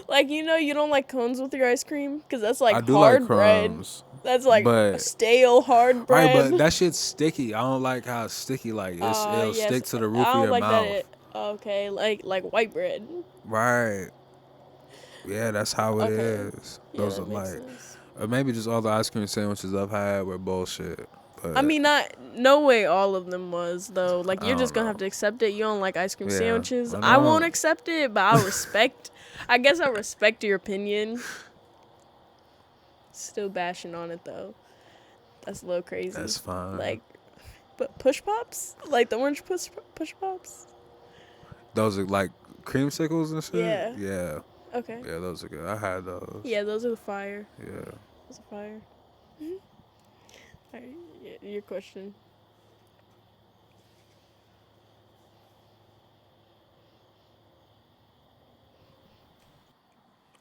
Like, you don't like cones with your ice cream? Because that's I like do like hard bread. crumbs, That's like but stale hard right, but bread. that shit's sticky. I don't like how it's sticky. Like it'll Yes. stick to the I roof of don't your like that. mouth. Okay, like white bread. Right. Yeah, that's how it Okay. is. Yeah, Those that are makes like, sense. or maybe just all the ice cream sandwiches I've had were bullshit. I But mean, not no way all of them was though. Like I you're don't just gonna have know. to accept it. You don't like ice cream Yeah, sandwiches. I I won't know. accept it, but I respect. I guess I respect your opinion. Still bashing on it though. That's a little crazy. That's fine. Like, but push pops, like the orange push pops. Those are like creamsicles and shit. Yeah. Yeah, Okay. yeah, those are good. I had those. Yeah, those are the fire. Yeah. Those are fire. Alright, your question.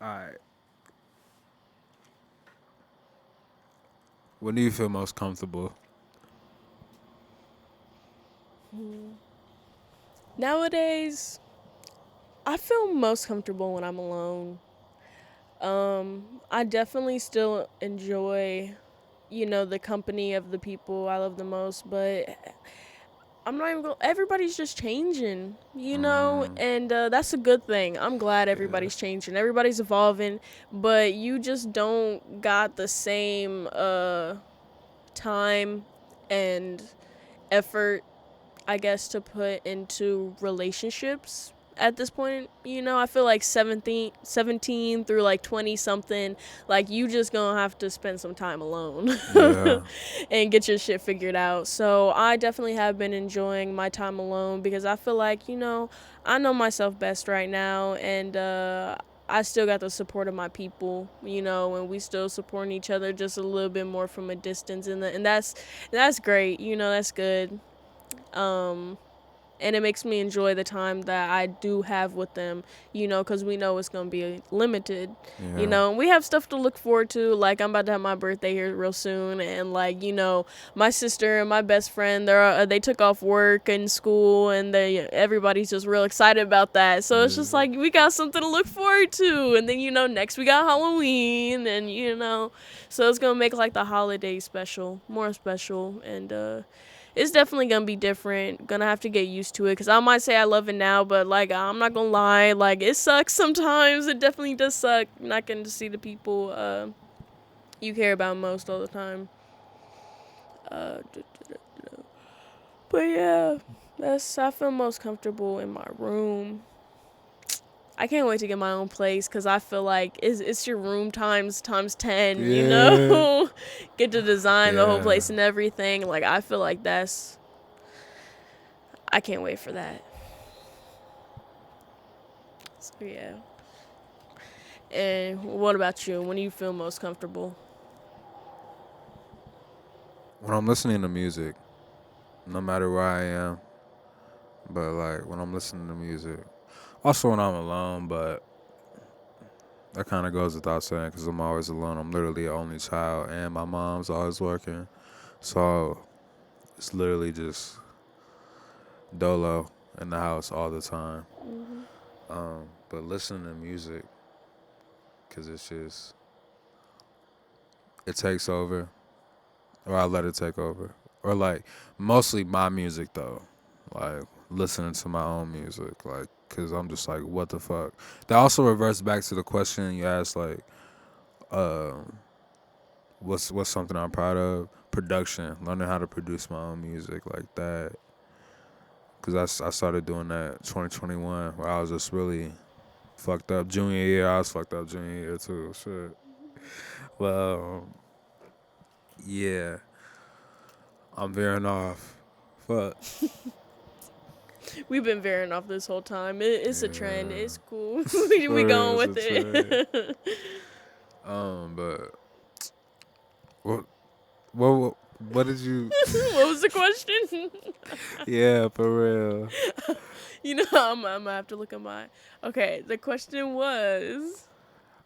All right. When do you feel most comfortable? Nowadays, I feel most comfortable when I'm alone. I definitely still enjoy, the company of the people I love the most, but I'm not even going everybody's just changing, and that's a good thing. I'm glad Yeah. everybody's changing. Everybody's evolving, but you just don't got the same time and effort, I guess, to put into relationships at this point. I feel like 17 through like 20 something, like you just gonna have to spend some time alone Yeah. and get your shit figured out. So I definitely have been enjoying my time alone because I feel like, I know myself best right now, and I still got the support of my people, and we still supporting each other just a little bit more from a distance, and that's great, that's good. Um, and it makes me enjoy the time that I do have with them, because we know it's going to be limited, Yeah. and we have stuff to look forward to. Like, I'm about to have my birthday here real soon, and, like, my sister and my best friend, they took off work and school, and everybody's just real excited about that. So it's just Yeah. like, we got something to look forward to. And then, next we got Halloween, and, so it's going to make, like, the holiday more special, and, it's definitely gonna be different. Gonna have to get used to it, because I might say I love it now, but like I'm not gonna lie, like it sucks sometimes. It definitely does suck not getting to see the people you care about most all the time. But yeah, I feel most comfortable in my room. I can't wait to get my own place, because I feel like it's your room times 10. Yeah. Get to design the whole Yeah. place and everything. Like I feel like I can't wait for that. So yeah. And what about you? When do you feel most comfortable? When I'm listening to music, no matter where I am, but like when I'm listening to music, also when I'm alone, but that kind of goes without saying because I'm always alone. I'm literally the only child, and my mom's always working, so it's literally just dolo in the house all the time. Hmm. But listening to music, because it's just it takes over, or I let it take over, or like mostly my music though, like listening to my own music, like because I'm just like, what the fuck. That also reverts back to the question you asked, like, um, what's something I'm proud of? Production, learning how to produce my own music like that. Cause I started doing that 2021, where I was just really fucked up. Junior year, I was fucked up junior year too. Shit. Well, yeah, I'm veering off Fuck. We've been veering off this whole time. It's a trend. Yeah. It's cool. We For real, going it's with a trend. it. But what what did you? What was the question? Yeah, for real. I'm gonna have to look at my. Okay, the question was.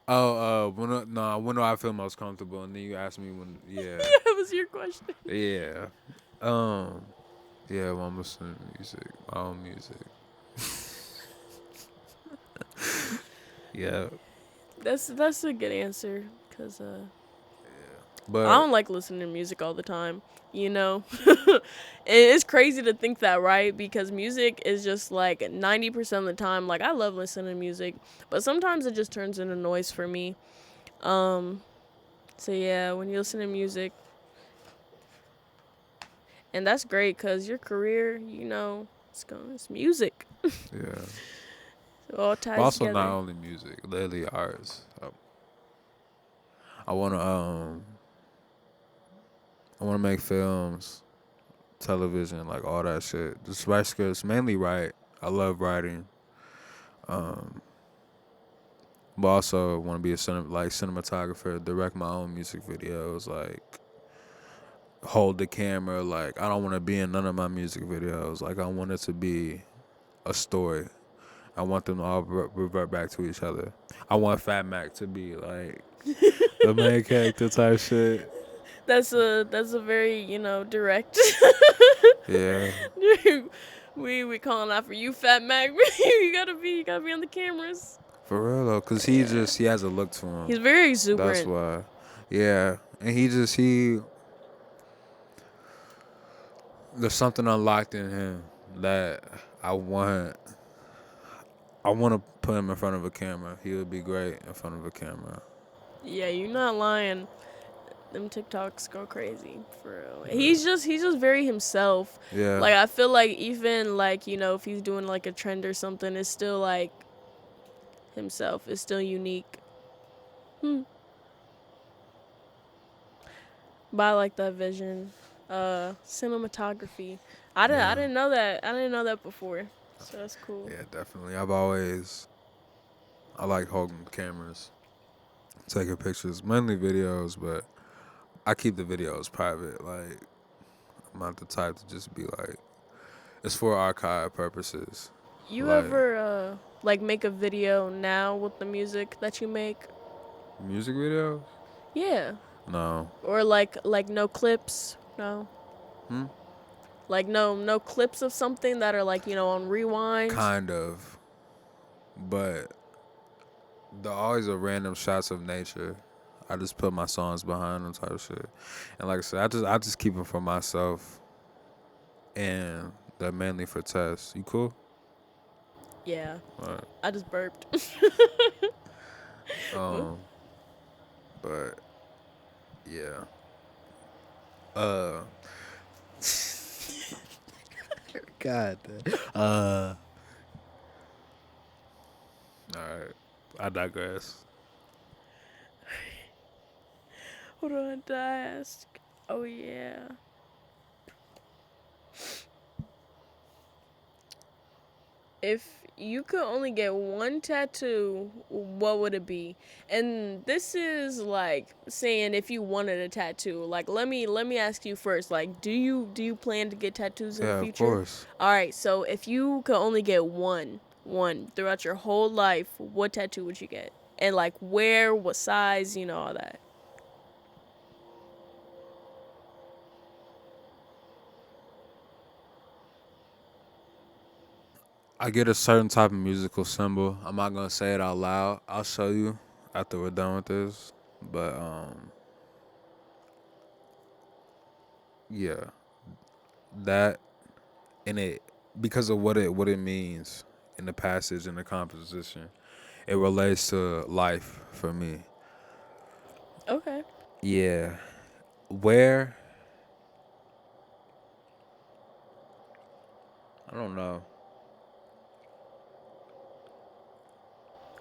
Oh, when do I feel most comfortable? And then you asked me when. Yeah, Yeah, that was your question. yeah. Um, yeah. When I'm listening to music, my own music. Yeah, That's a good answer, cause I but don't like listening to music all the time. You know, it's crazy to think that, right? Because music is just like 90% of the time. Like I love listening to music, but sometimes it just turns into noise for me. Um, so yeah, when you listen to music, and that's great, cause your career, it's music. yeah. It all But ties also not together. only music, lately arts. I wanna I wanna make films, television, like all that shit. Just write scripts, mainly write. I love writing. Um, but also want to be a cinematographer, direct my own music videos, like hold the camera. Like I don't want to be in none of my music videos. Like I want it to be a story. I want them to all revert back to each other. I want Fat Mac to be like the main character type shit. That's a very direct. Yeah, we calling out for you, Fat Mac. You gotta be on the cameras. for real though, cause Yeah, he has a look to him. he's very That's exuberant. why. Yeah, and he there's something unlocked in him that I want. I want to put him in front of a camera. He would be great in front of a camera. Yeah, you're not lying. Them TikToks go crazy for real. Yeah. He's just very himself. Yeah. Like I feel like even like if he's doing like a trend or something, it's still like himself. It's still unique. Hmm. But I like that vision. Cinematography. I Yeah. didn't know that. I didn't know that before. So that's cool. Yeah, definitely. I like holding cameras, taking pictures, mainly videos, but I keep the videos private. Like, I'm not the type to just be like, it's for archive purposes. You Like, ever like make a video now with the music that you make? music videos? Yeah. No. Or like no clips? No. Hmm? Like no clips of something that are like, on rewind? Kind of. But there are always a random shots of nature. I just put my songs behind them type of shit. And like I said, I just keep them for myself and they're mainly for tests. You cool? Yeah. All right. I just burped. Um, but yeah. Uh, God. All right. I digress. What do I want to ask? Oh yeah. If you could only get one tattoo, what would it be? And this is like saying if you wanted a tattoo. Like let me ask you first. Like do you plan to get tattoos in the Yeah, of future? course. All right. So if you could only get one throughout your whole life, what tattoo would you get? And like where, what size, all that. I get a certain type of musical symbol. I'm not gonna say it out loud. I'll show you after we're done with this. But yeah, that and it because of what it means in the passage and the composition, it relates to life for me. Okay. Yeah, where I don't know.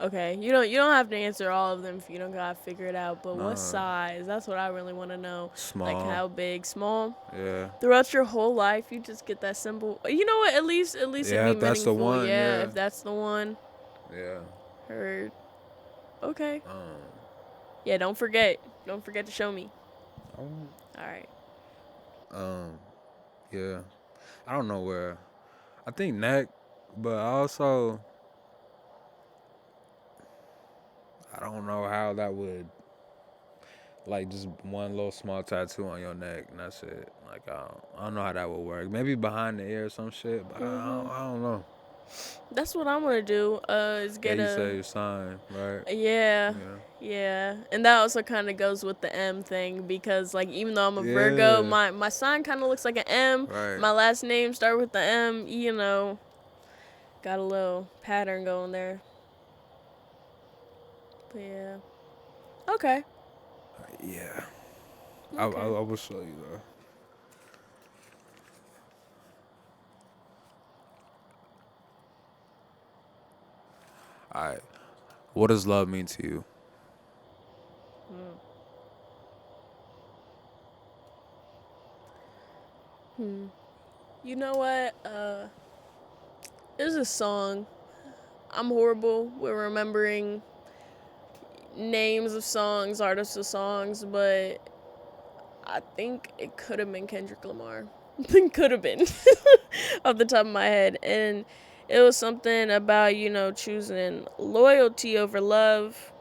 Okay, you don't have to answer all of them if you don't gotta figure it out. But what Nah, size? That's what I really want to know. Like small. how big, small? Yeah. Throughout your whole life, you just get that symbol. You know what? At least it'd Yeah, be if that's the meaningful. one, Yeah, yeah. if that's the one. Yeah. Heard. Okay. Um, Yeah, don't forget. Don't forget to show me. I won't. All right. Um, yeah. I don't know where. I think neck, but also I don't know how that would like just one little small tattoo on your neck and that's it. Like I don't know how that would work. Maybe behind the ear or some shit, but I don't know. That's what I'm gonna do. Is Yeah, get you a say your sign, right? yeah, Yeah. yeah, and that also kind of goes with the M thing because like even though I'm a Virgo, Yeah. my sign kind of looks like an M. Right. My last name start with the M. Got a little pattern going there. But yeah. Okay. Yeah. Okay. I will show you though. All right. What does love mean to you? You know what? There's a song. I'm horrible with remembering names of songs, artists of songs, but I think it could have been Kendrick Lamar. Could have been off the top of my head. And it was something about, choosing loyalty over love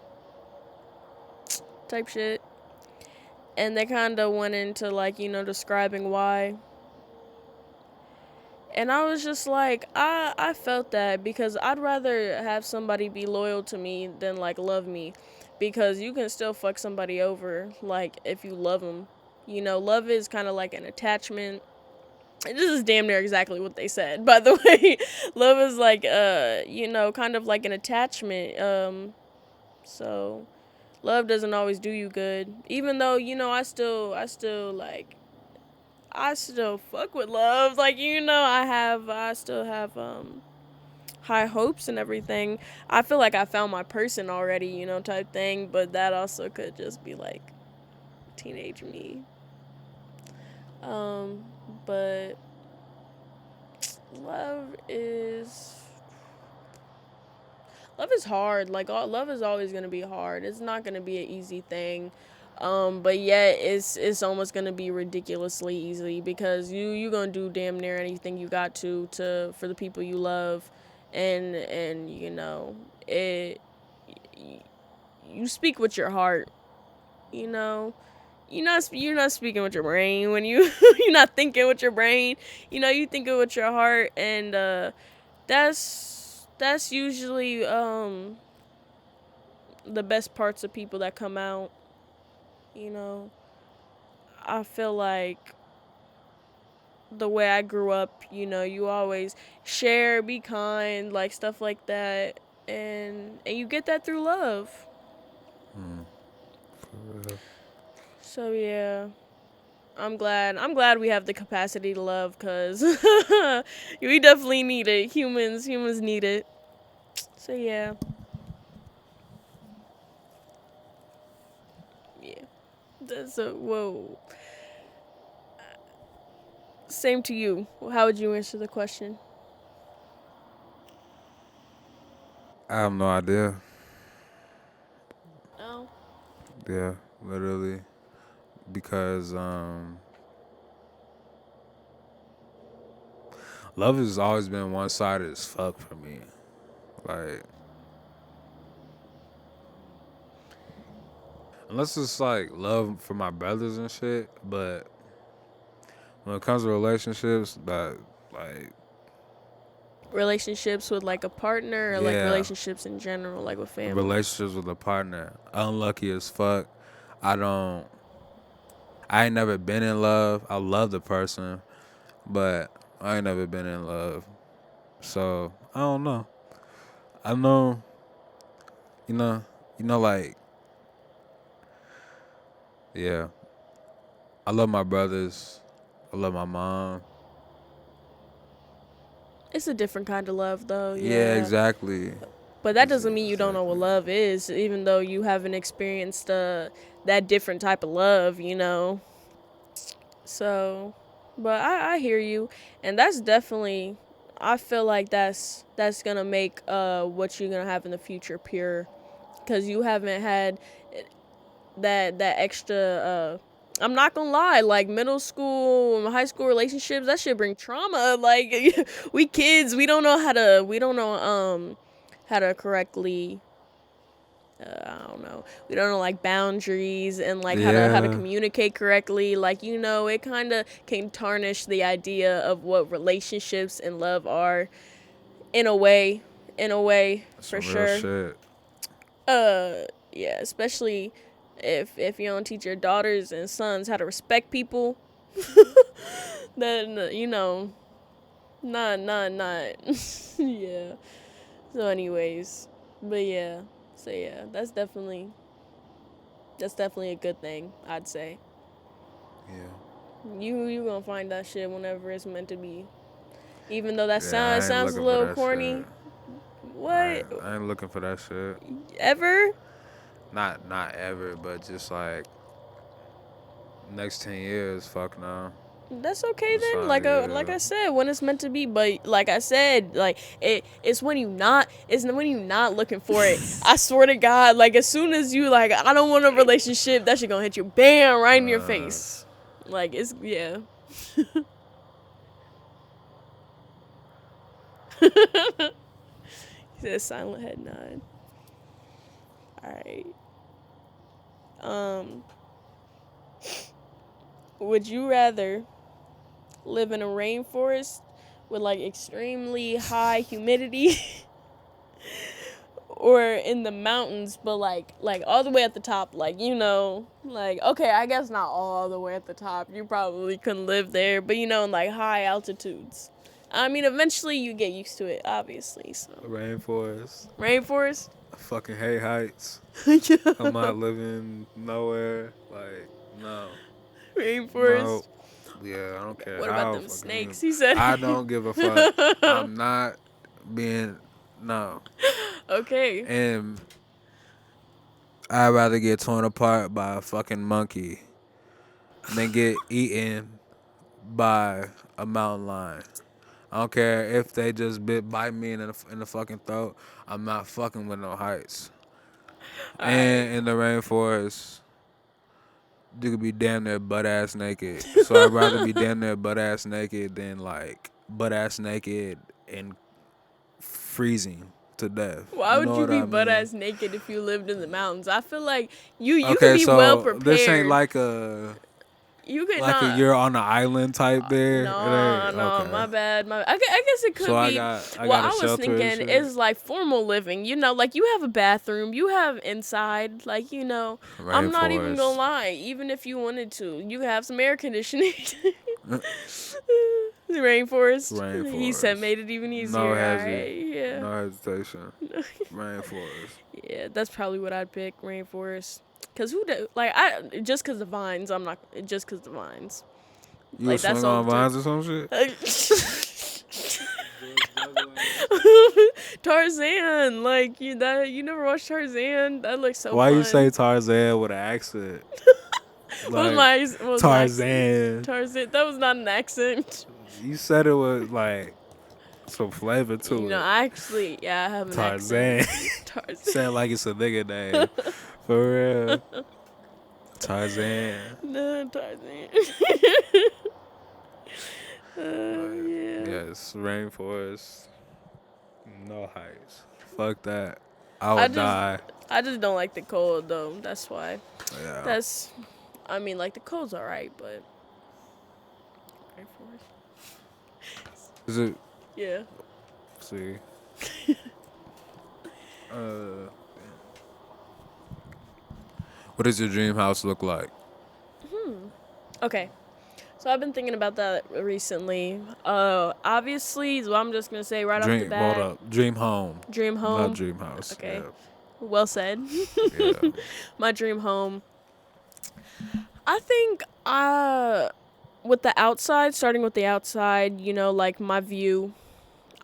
type shit. And they kind of went into, like, describing why. And I was just like, I felt that because I'd rather have somebody be loyal to me than, like, love me. Because you can still fuck somebody over, like, if you love them. Love is kind of like an attachment. This is damn near exactly what they said, by the way. Love is like kind of like an attachment. So love doesn't always do you good. Even though, I still fuck with love. Like, I still have high hopes and everything. I feel like I found my person already, type thing, but that also could just be like teenage me. Um but love is love is hard. Like love is always gonna be hard. It's not gonna be an easy thing. But yet it's almost gonna be ridiculously easy because you gonna do damn near anything you got to for the people you love, and it. You speak with your heart. You know, you're not speaking with your brain when you're not thinking with your brain. You thinking with your heart, and that's usually the best parts of people that come out. You know, I feel like the way I grew up, you always share, be kind, like stuff like that, and you get that through love. For real. So yeah, I'm glad we have the capacity to love, cause we definitely need it. Humans need it. So yeah, yeah. That's a whoa. Same to you. How would you answer the question? I have no idea. Oh. Yeah, literally. Because love has always been one sided as fuck for me. Like unless it's like love for my brothers and shit, but when it comes to relationships, that like Relationships with like a partner or like yeah, relationships in general, like with family. relationships with a partner, unlucky as fuck. I don't. I ain't never been in love. I love the person, but I ain't never been in love. So I don't know. I know, you know, like yeah. I love my brothers. I love my mom. It's a different kind of love though, Yeah, yeah. exactly. But that doesn't mean you don't know what love is, even though you haven't experienced that different type of love, you know. So, but I hear you, and that's definitely. I feel like that's gonna make what you're gonna have in the future pure, because you haven't had that extra. I'm not gonna lie, like middle school, high school relationships, that shit bring trauma. Like we kids, we don't know how to correctly I don't know. We don't know like boundaries and like how to Yeah. communicate correctly. Like you know, it kind of can tarnish the idea of what relationships and love are in a way, for Some real sure. shit. Yeah, especially if you don't teach your daughters and sons how to respect people, then you know, not. Yeah. So, anyways, but yeah, so yeah, that's definitely a good thing, I'd say. Yeah. You gonna find that shit whenever it's meant to be. Even though that Yeah, I ain't sounds a looking for little that corny. shit. What? I ain't looking for that shit. Ever? Not ever, but just like next 10 years, fuck no. That's okay It's then. like Like yeah. I said, when it's meant to be. But like I said, like it's when you not looking for it. I swear to God, like as soon as you like, I don't want a relationship, that shit gonna hit you, bam, right in your face. Like it's yeah. He said silent head nod. All right. Um, would you rather live in a rainforest with like extremely high humidity or in the mountains but like all the way at the top, like you know, like okay, I guess not all the way at the top, you probably couldn't live there, but you know, in like high altitudes. I mean, eventually you get used to it, obviously. So Rainforest. rainforest. I fucking hate heights. I'm not living nowhere. Like, no. Rainforest. No. Yeah, I don't care What about how them fucking you. snakes? He said. I don't give a fuck. I'm not being no. Okay. And I'd rather get torn apart by a fucking monkey than get eaten by a mountain lion. I don't care if they just bite me in the fucking throat. I'm not fucking with no heights. All right. And in the rainforest, you could be damn near butt ass naked. So I'd rather be damn near butt ass naked than like butt ass naked and freezing to death. Why You would know you what be I butt mean? ass naked if you lived in the mountains? I feel like you could Okay, be well so this ain't prepared. like You could not. you're on an island type there. It No, ain't no, okay. my bad. I guess it So could be. I What got a I was shelter and thinking shit. is like formal living. You know, like you have a bathroom, you have inside. Like you know, I'm not even gonna Rainforest. lie. Even if you wanted to, you have some air conditioning. Rainforest. He said, Rainforest. made it even No easier. All hesitation. right, yeah, No hesitation. Rainforest. yeah. That's probably what I'd pick. Rainforest. Cause who like I just cause the vines. I'm not just cause the vines. You Like would that's swing all. on vines or some shit? Tarzan, like you never watched Tarzan? That looks so Why you say fun. Tarzan with an accent? Like What was my accent? Tarzan. Tarzan. That was not an accent. You said it with like some flavor You to know, it. I actually, yeah, I have an Tarzan. accent. Tarzan. Sound like it's a nigga name. For real. Tarzan. No, Tarzan. Like, Yeah. yes, rainforest. No heights. Fuck that. I I would just, die. I just don't like the cold though. That's why. Yeah. I mean, like the cold's alright, but. Is it Yeah. see? What does your dream house look like? Okay. So I've been thinking about that recently. Obviously, so I'm just gonna say right off the Hold bat, up. Dream home. dream Not home. dream house. Okay. Well said. Yeah. Yeah. My dream home. I think with the outside, starting with the outside, you know, like my view.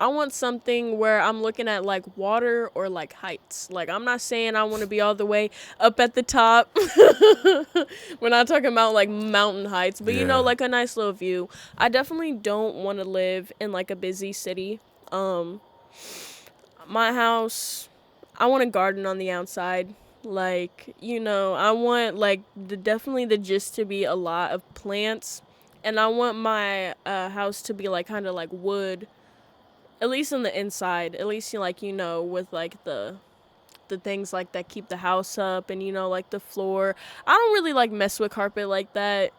I want something where I'm looking at like water or like heights. Like I'm not saying I want to be all the way up at the top. We're not talking about like mountain heights, but you know, Yeah. like a nice little view. I definitely don't want to live in like a busy city. My house, I want a garden on the outside. Like, you know, I want like definitely the gist to be a lot of plants, and I want my house to be like kind of like wood, at least on the inside. At least you like, you know, with like the things like that keep the house up, and you know, like the floor. I don't really like mess with carpet like that.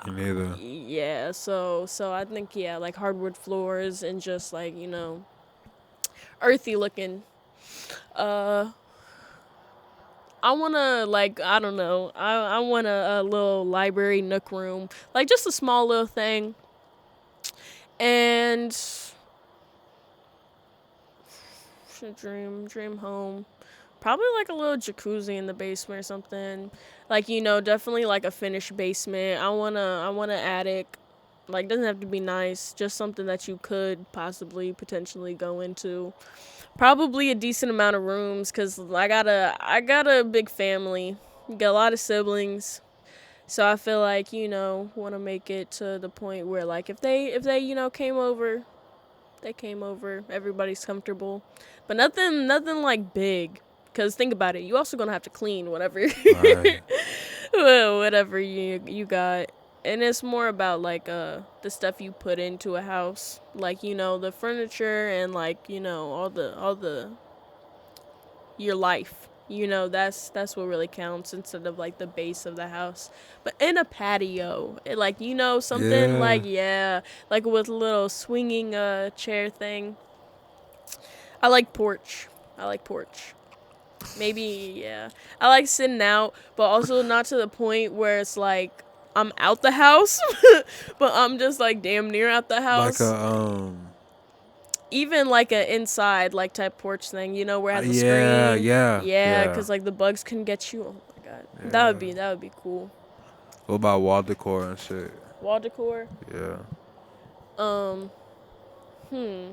Me neither. Yeah, so I think yeah, like hardwood floors and just like, you know, earthy looking. Uh I wanna like I don't know. I want a little library nook room, like just a small little thing, and dream home. Probably like a little jacuzzi in the basement or something. Like you know, definitely like a finished basement. I want an attic. Like doesn't have to be nice, just something that you could possibly potentially go into. Probably a decent amount of rooms cuz I got a big family. Got a lot of siblings. So I feel like, you know, want to make it to the point where like if they, you know, came over, they came over, everybody's comfortable. But nothing like big. Cuz think about it, you also going to have to clean whatever Right. whatever you got. And it's more about like the stuff you put into a house, like you know, the furniture and like, you know, all the your life. You know, that's what really counts instead of like the base of the house. But in a patio, like you know, something Yeah. like yeah, like with a little swinging chair thing. I like porch. I like porch. Maybe yeah. I like sitting out, but also not to the point where it's like I'm out the house, but I'm just like damn near out the Like house. a. Even like a inside like type porch thing, you know, where it has a Yeah. screen. Yeah. Yeah, Yeah. cause like the bugs can get you. Oh my god, Yeah. that would be cool. What about wall decor and shit? Wall decor. Yeah. Um, hmm.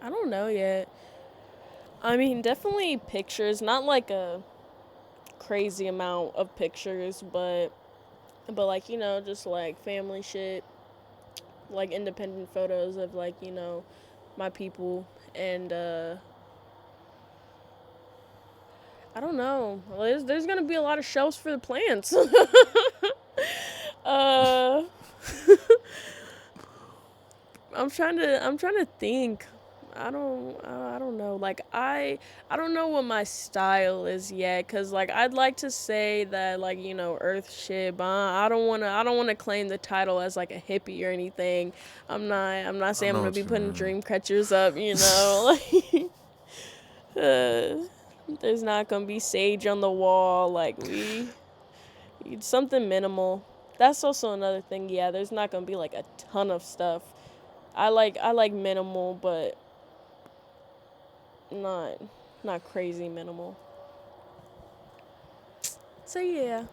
I don't know yet. I mean, definitely pictures. Not like a crazy amount of pictures, but like you know, just like family shit, like independent photos of like you know, my people and I don't know. There's gonna be a lot of shelves for the plants. uh, I'm trying to think. I don't know. Like I don't know what my style is yet, cause like I'd like to say that like you know earth shit, but I don't wanna claim the title as like a hippie or anything. I'm not I saying I'm know gonna what be you putting mean. dream catchers up. You know, like there's not gonna be sage on the wall. Like we something minimal. That's also another thing. Yeah, there's not gonna be like a ton of stuff. I like minimal, but not not crazy minimal. So yeah,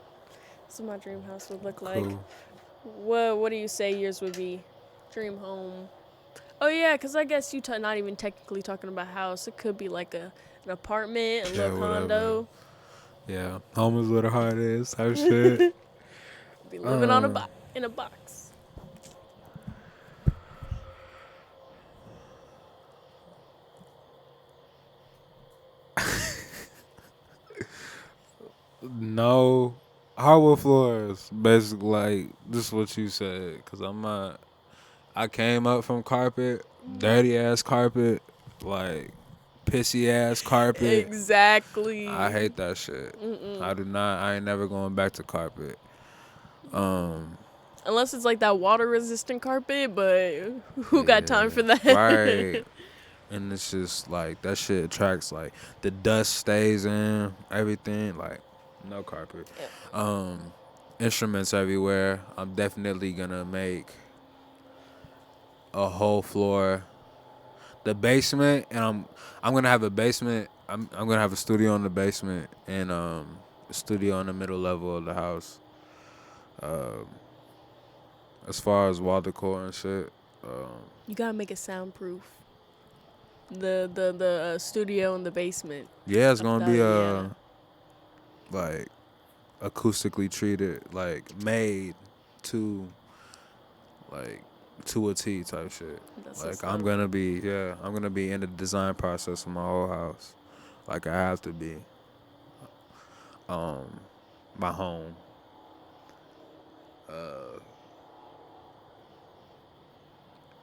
that's what my dream house would look like. Cool. What do you say yours would be? Dream home. Oh yeah, cause I guess you not even technically talking about house. It could be like an apartment, a little Yeah. Whatever. condo. Yeah. Home is where the heart is. Type shit. Be living on a Um. in a box. No. Hardwood floors. Basically, like this is what you said. Cause I'm not. I came up from carpet, dirty ass carpet, like pissy ass carpet. I Exactly. hate that shit. I do not. I ain't never going back to carpet. Um, Unless it's like that water resistant carpet, but who got time yeah, for right. that? And it's just like that shit attracts like the dust stays in everything. Like no carpet. Um, Instruments everywhere. I'm definitely gonna make a whole floor. The basement, and I'm gonna have a basement. I'm gonna have a studio in the basement and a studio on the middle level of the house. Um, as far as wall decor and shit. You gotta make it soundproof. The studio in the basement. Yeah, it's I gonna forgot. be Yeah, like acoustically treated, like made to like to a T type shit. that's Like what's up. I'm gonna be in the design process of my whole house. Like I have to be. Um, my home.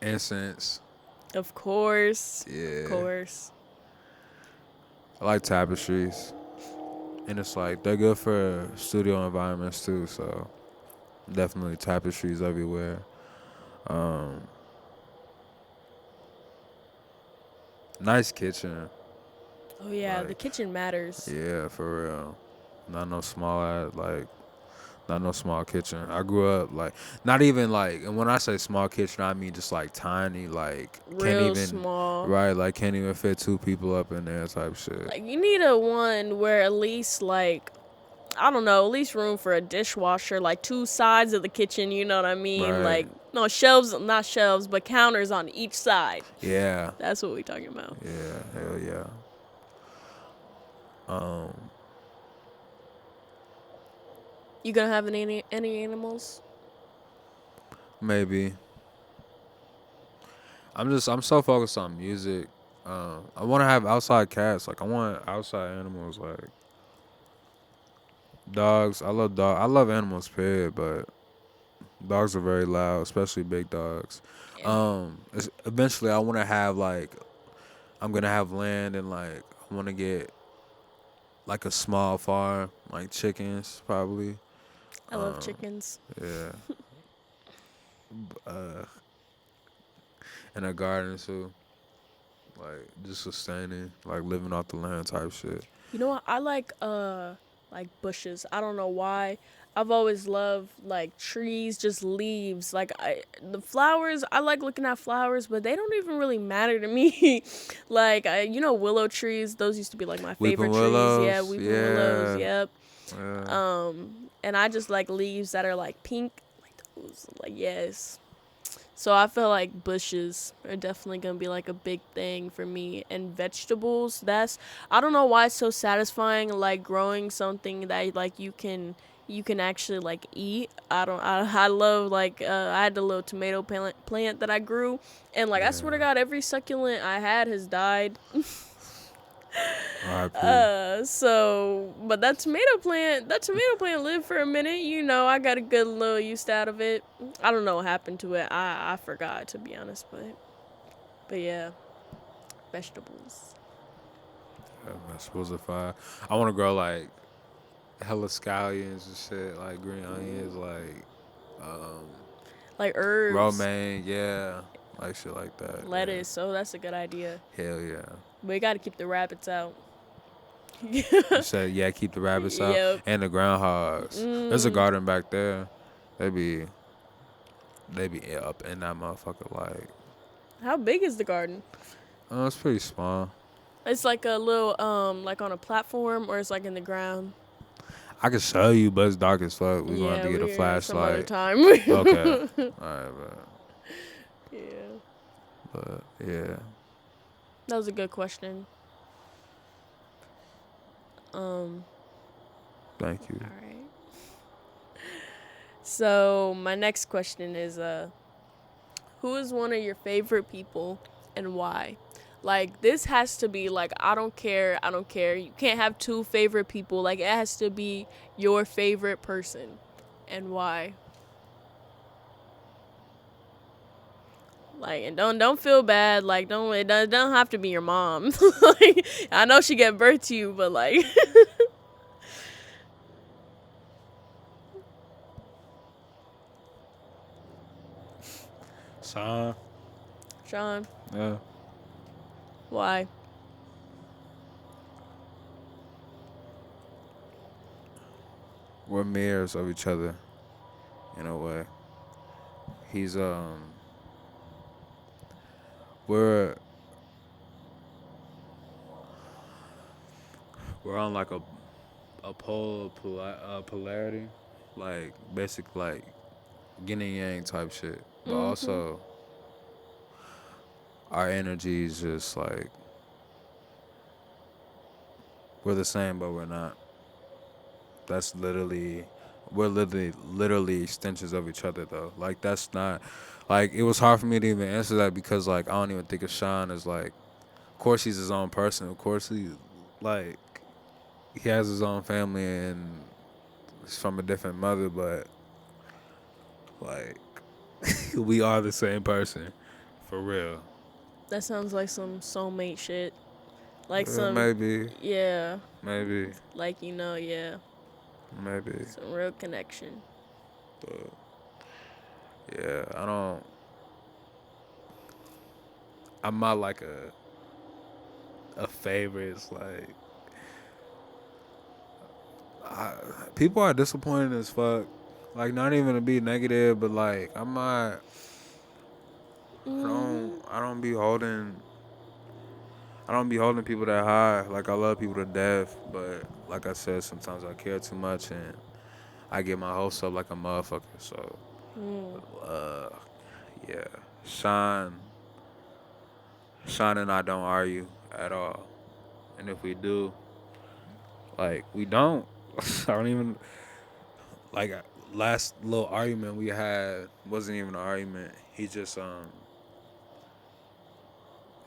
Incense. Of course, of Yeah. course. I like tapestries. And it's like they're good for studio environments too, so definitely tapestries everywhere. Um, nice kitchen. Oh yeah, the Like, kitchen matters. yeah, for real. Not no small ass like not no small kitchen. I grew up like not even like, and when I say small kitchen I mean just like tiny, like can't Real even small. right, like can't even fit two people up in there type shit. Like you need a one where at least like I don't know, at least room for a dishwasher, like two sides of the kitchen, you know what I mean? Right. Like no shelves, not shelves, but counters on each side. Yeah. That's what we talking about. Yeah. Hell yeah. Um, You gonna have any animals? maybe. I'm so focused on music. I want to have outside cats. Like I want outside animals like dogs. I love animals, period. But dogs are very loud, especially big dogs. Yeah. Eventually, I want to have like I'm gonna have land and like I want to get like a small farm, like chickens probably. I love chickens. Yeah, uh, and a garden too. Like just sustaining, like living off the land type shit. You know what? I like bushes. I don't know why. I've always loved like trees, just leaves. The flowers, I like looking at flowers, but they don't even really matter to me. Willow trees, those used to be like my Weeping favorite trees. Yeah, willows, weeping willows, yeah, yep. yeah, And I just like leaves that are like pink. Like those, like yes. So I feel like bushes are definitely gonna be like a big thing for me. And vegetables, that's I don't know why it's so satisfying like growing something that like you can actually like eat. I love I had the little tomato plant that I grew and like I swear to yeah. God every succulent I had has died. R.I.P. But that tomato plant lived for a minute. You know, I got a good little use out of it. I don't know what happened to it. I forgot to be honest, but yeah, vegetables. Yeah, vegetables are fire. I want to grow like hella scallions and shit, like green onions, like Like herbs, romaine, yeah, like shit like that. Yeah, lettuce. Oh, that's a good idea. hell yeah. But we got to keep the rabbits out. You said yeah, keep the rabbits out Yep. and the groundhogs. There's a garden back there. They be up in that motherfucker like. How big is the garden? Oh, it's pretty small. It's like a little like on a platform or it's like in the ground. I can show you, but it's dark as fuck. We gonna have Yeah, to get a we're some other flashlight. time. Okay. Alright, Yeah. but yeah. That was a good question. Um, Thank you. all right. So my next question is who is one of your favorite people and why? Like this has to be like I don't care, I don't care. You can't have two favorite people. Like it has to be your favorite person and why. Like and don't feel bad. Like don't have to be your mom. Like I know she gave birth to you, but like Son. Sean, Yeah. why? We're mirrors of each other in a way. He's we're we're on like a pole of polarity. Like basic like yin and yang type shit. But Mhm. also our energy is just like we're the same, but we're not. That's literally we're literally extensions of each other though. Like that's not like it was hard for me to even answer that because like I don't even think of Sean as like of course he's his own person. Of course like he has his own family and he's from a different mother, but like we are the same person. For real. That sounds like some soulmate shit. Like some, Maybe, yeah, maybe, like yeah, maybe. some real connection. But yeah, I don't. I'm not like a favorite. It's like I, people are disappointed as fuck. Like not even to be negative, but like I'm not. Mhm. I don't be holding. I don't be holding people that high. Like I love people to death, but like I said, sometimes I care too much and I get my hopes up like a motherfucker. So Mm. uh, yeah, Sean, Sean and I don't argue at all, and if we do, like we don't. I don't even like last little argument we had wasn't even an argument. He just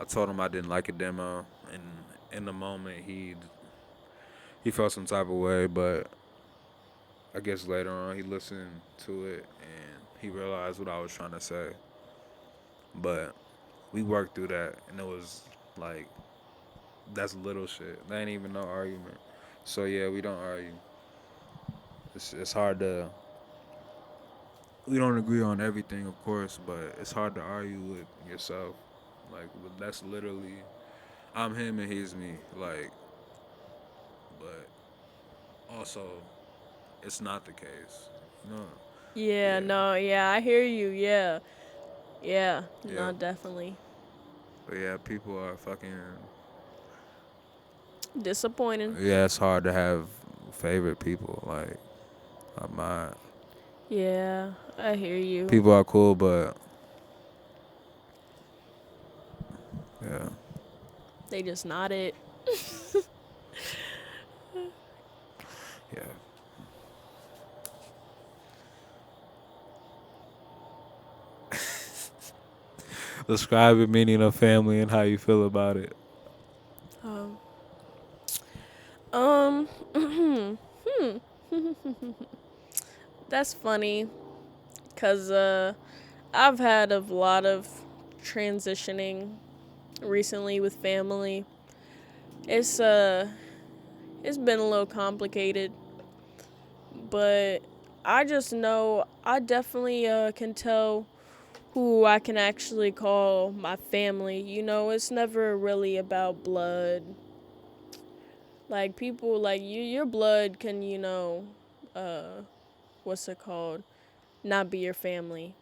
I told him I didn't like a demo and in the moment he felt some type of way, but I guess later on he listened to it and he realized what I was trying to say. But we worked through that and it was like that's little shit. That ain't even no argument. So yeah, we don't argue. It's hard to we don't agree on everything, of course, but it's hard to argue with yourself. Like that's literally I'm him and he's me. Like, but also it's not the case. No. Yeah, Yeah. no, yeah, I hear you. Yeah, yeah, no, Yep. definitely But yeah, people are fucking. disappointing. Yeah, it's hard to have favorite people. Like, I'm not. Yeah, I hear you. People are cool, but yeah. They just not it. Yeah. Describe the meaning of family and how you feel about it. Um, um, that's funny, cause I've had a lot of transitioning recently with family. It's it's been a little complicated, but I just know I definitely can tell who I can actually call my family. It's never really about blood. Like people like your blood can, uh what's it called? Not be your family.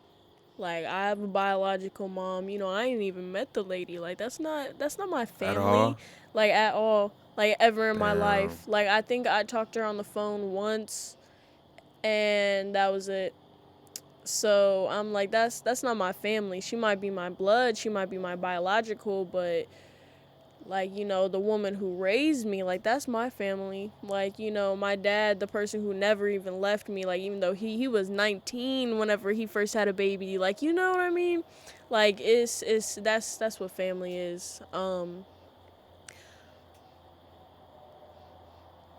Like I have a biological mom. I ain't even met the lady. Like that's not my At family, all? like at all. Like ever in my Damn. life. Like I think I talked to her on the phone once, and that was it. So I'm like, that's not my family. She might be my blood. She might be my biological, but like the woman who raised me, like that's my family. Like my dad, the person who never even left me, like even though he was 19 whenever he first had a baby, like you know what I mean. Like it's that's what family is.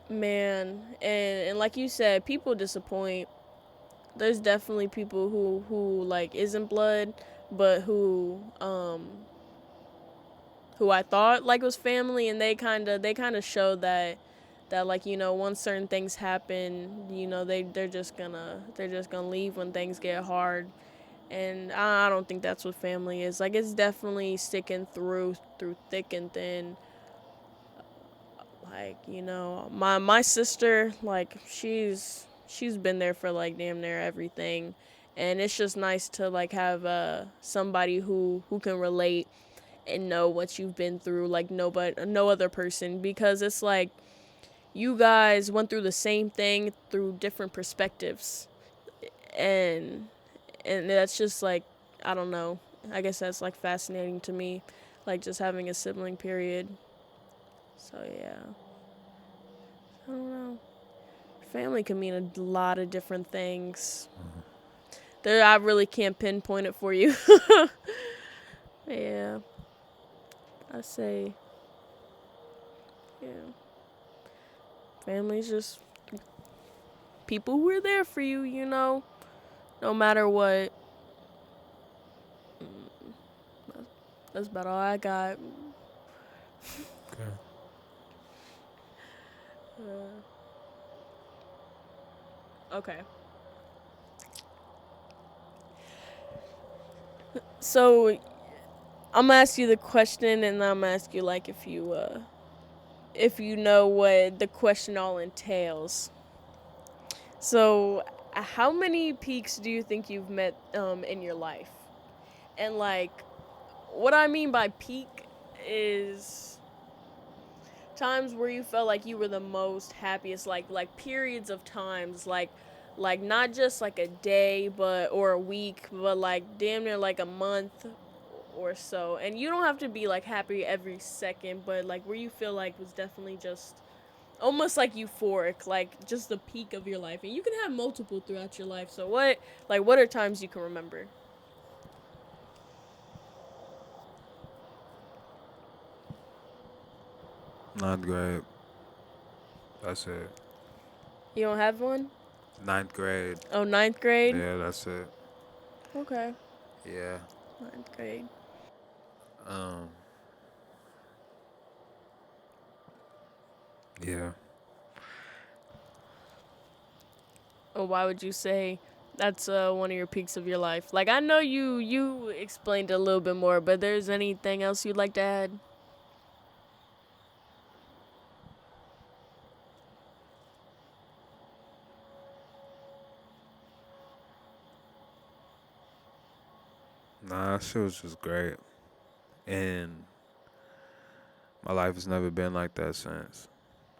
Man, and like you said, people disappoint. There's definitely people who like isn't blood, but who I thought like was family, and they kind of show that like once certain things happen, they're just gonna leave when things get hard. And I don't think that's what family is. Like it's definitely sticking through thick and thin. Like my sister, like she's been there for like damn near everything, and it's just nice to like have somebody who can relate and know what you've been through, like no other person, because it's like you guys went through the same thing through different perspectives, and and that's just like, I don't know. I guess that's like fascinating to me, like just having a sibling. Period. So yeah, I don't know. Family can mean a lot of different things. There, I really can't pinpoint it for you. Yeah, I say, yeah, family's just people who are there for you. No matter what. That's about all I got. Okay. Okay. So I'm gonna ask you the question, and I'm gonna ask you like if you know what the question all entails. So, how many peaks do you think you've met in your life? And like, what I mean by peak is times where you felt like you were the most happiest, like periods of times, like not just like a day, but or a week, but like damn near like a month or so. And you don't have to be like happy every second, but like where you feel like was definitely just almost like euphoric, like just the peak of your life. And you can have multiple throughout your life. So what are times you can remember? Ninth grade. That's it. You don't have one? Ninth grade. Oh, ninth grade? Yeah, that's it. Okay. Yeah. Ninth grade. Um. Yeah. Oh, why would you say that's one of your peaks of your life? Like I know you explained a little bit more, but there's anything else you'd like to add? Nah, that shit was just great, and my life has never been like that since.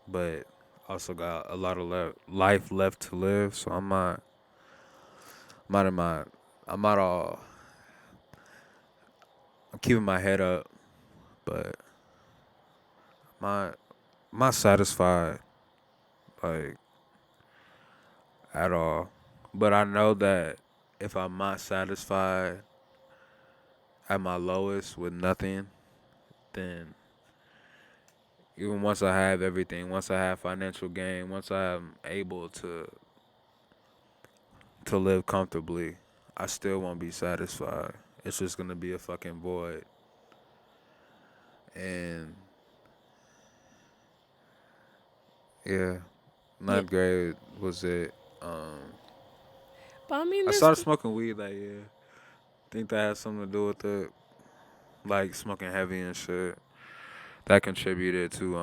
But also got a lot of life left to live, so I'm not in my, I'm not all, I'm keeping my head up, but my, I'm not satisfied like at all. But I know that if I'm not satisfied at my lowest with nothing, then even once I have everything, once I have financial gain, once I am able to live comfortably, I still won't be satisfied. It's just gonna be a fucking void. And yeah, Yeah, ninth grade was it. but I mean, I this. started smoking weed that year. Think that had something to do with it, like smoking heavy and shit. That contributed to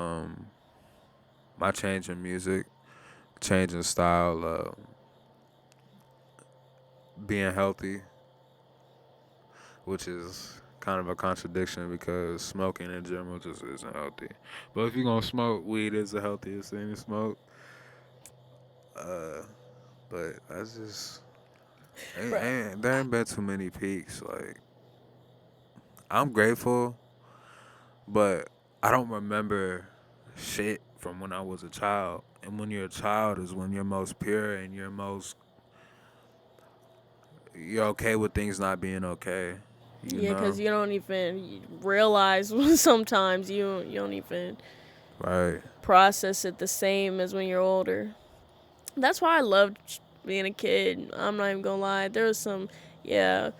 my change in music, change in style, being healthy, which is kind of a contradiction because smoking in general just isn't healthy. But if you're gonna smoke, weed is the healthiest thing to smoke. Uh, but that's just Bruh. there ain't been too many peaks. Like I'm grateful, but I don't remember shit from when I was a child. And when you're a child is when you're most pure and you're okay with things not being okay. You Yeah, know, because you don't even realize sometimes you don't even right? process it the same as when you're older. That's why I loved being a kid. I'm not even gonna lie. There was yeah,